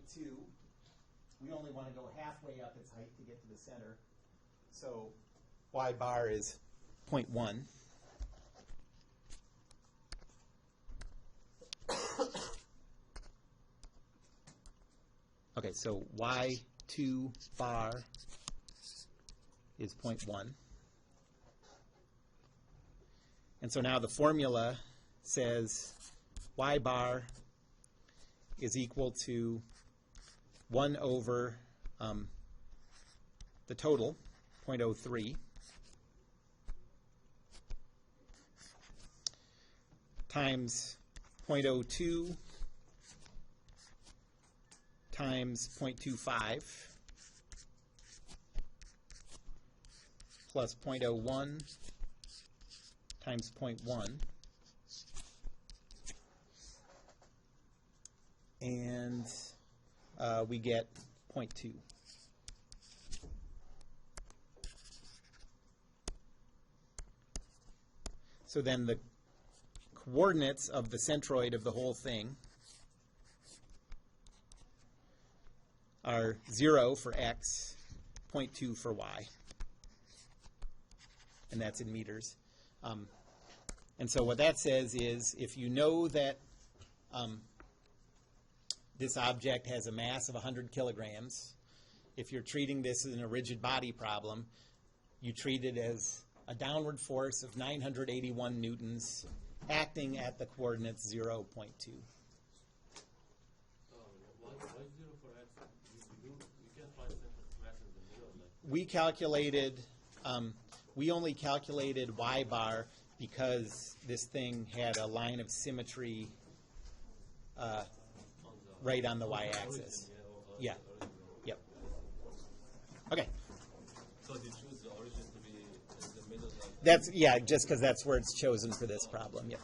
We only want to go halfway up its height to get to the center. So Y bar is 0.1. Okay, so Y2 bar is 0.1. And so now the formula says Y bar is equal to 1 over the total, 0.03, times 0.02 times 0.25 plus 0.01 times 0.1, and we get 0.2. So then the coordinates of the centroid of the whole thing are 0 for x, 0.2 for y. And that's in meters. And so what that says is if you know that this object has a mass of 100 kilograms, if you're treating this as a rigid body problem, you treat it as a downward force of 981 newtons acting at the coordinates 0, 0.2. Why 0 for x? You can't find center mass in the middle. Like, We calculated, We only calculated y bar because this thing had a line of symmetry right on the y-axis. Yeah. Yep. Okay. So you choose the origin to be in the middle, like That's, yeah, just because that's where it's chosen for this problem. Yep.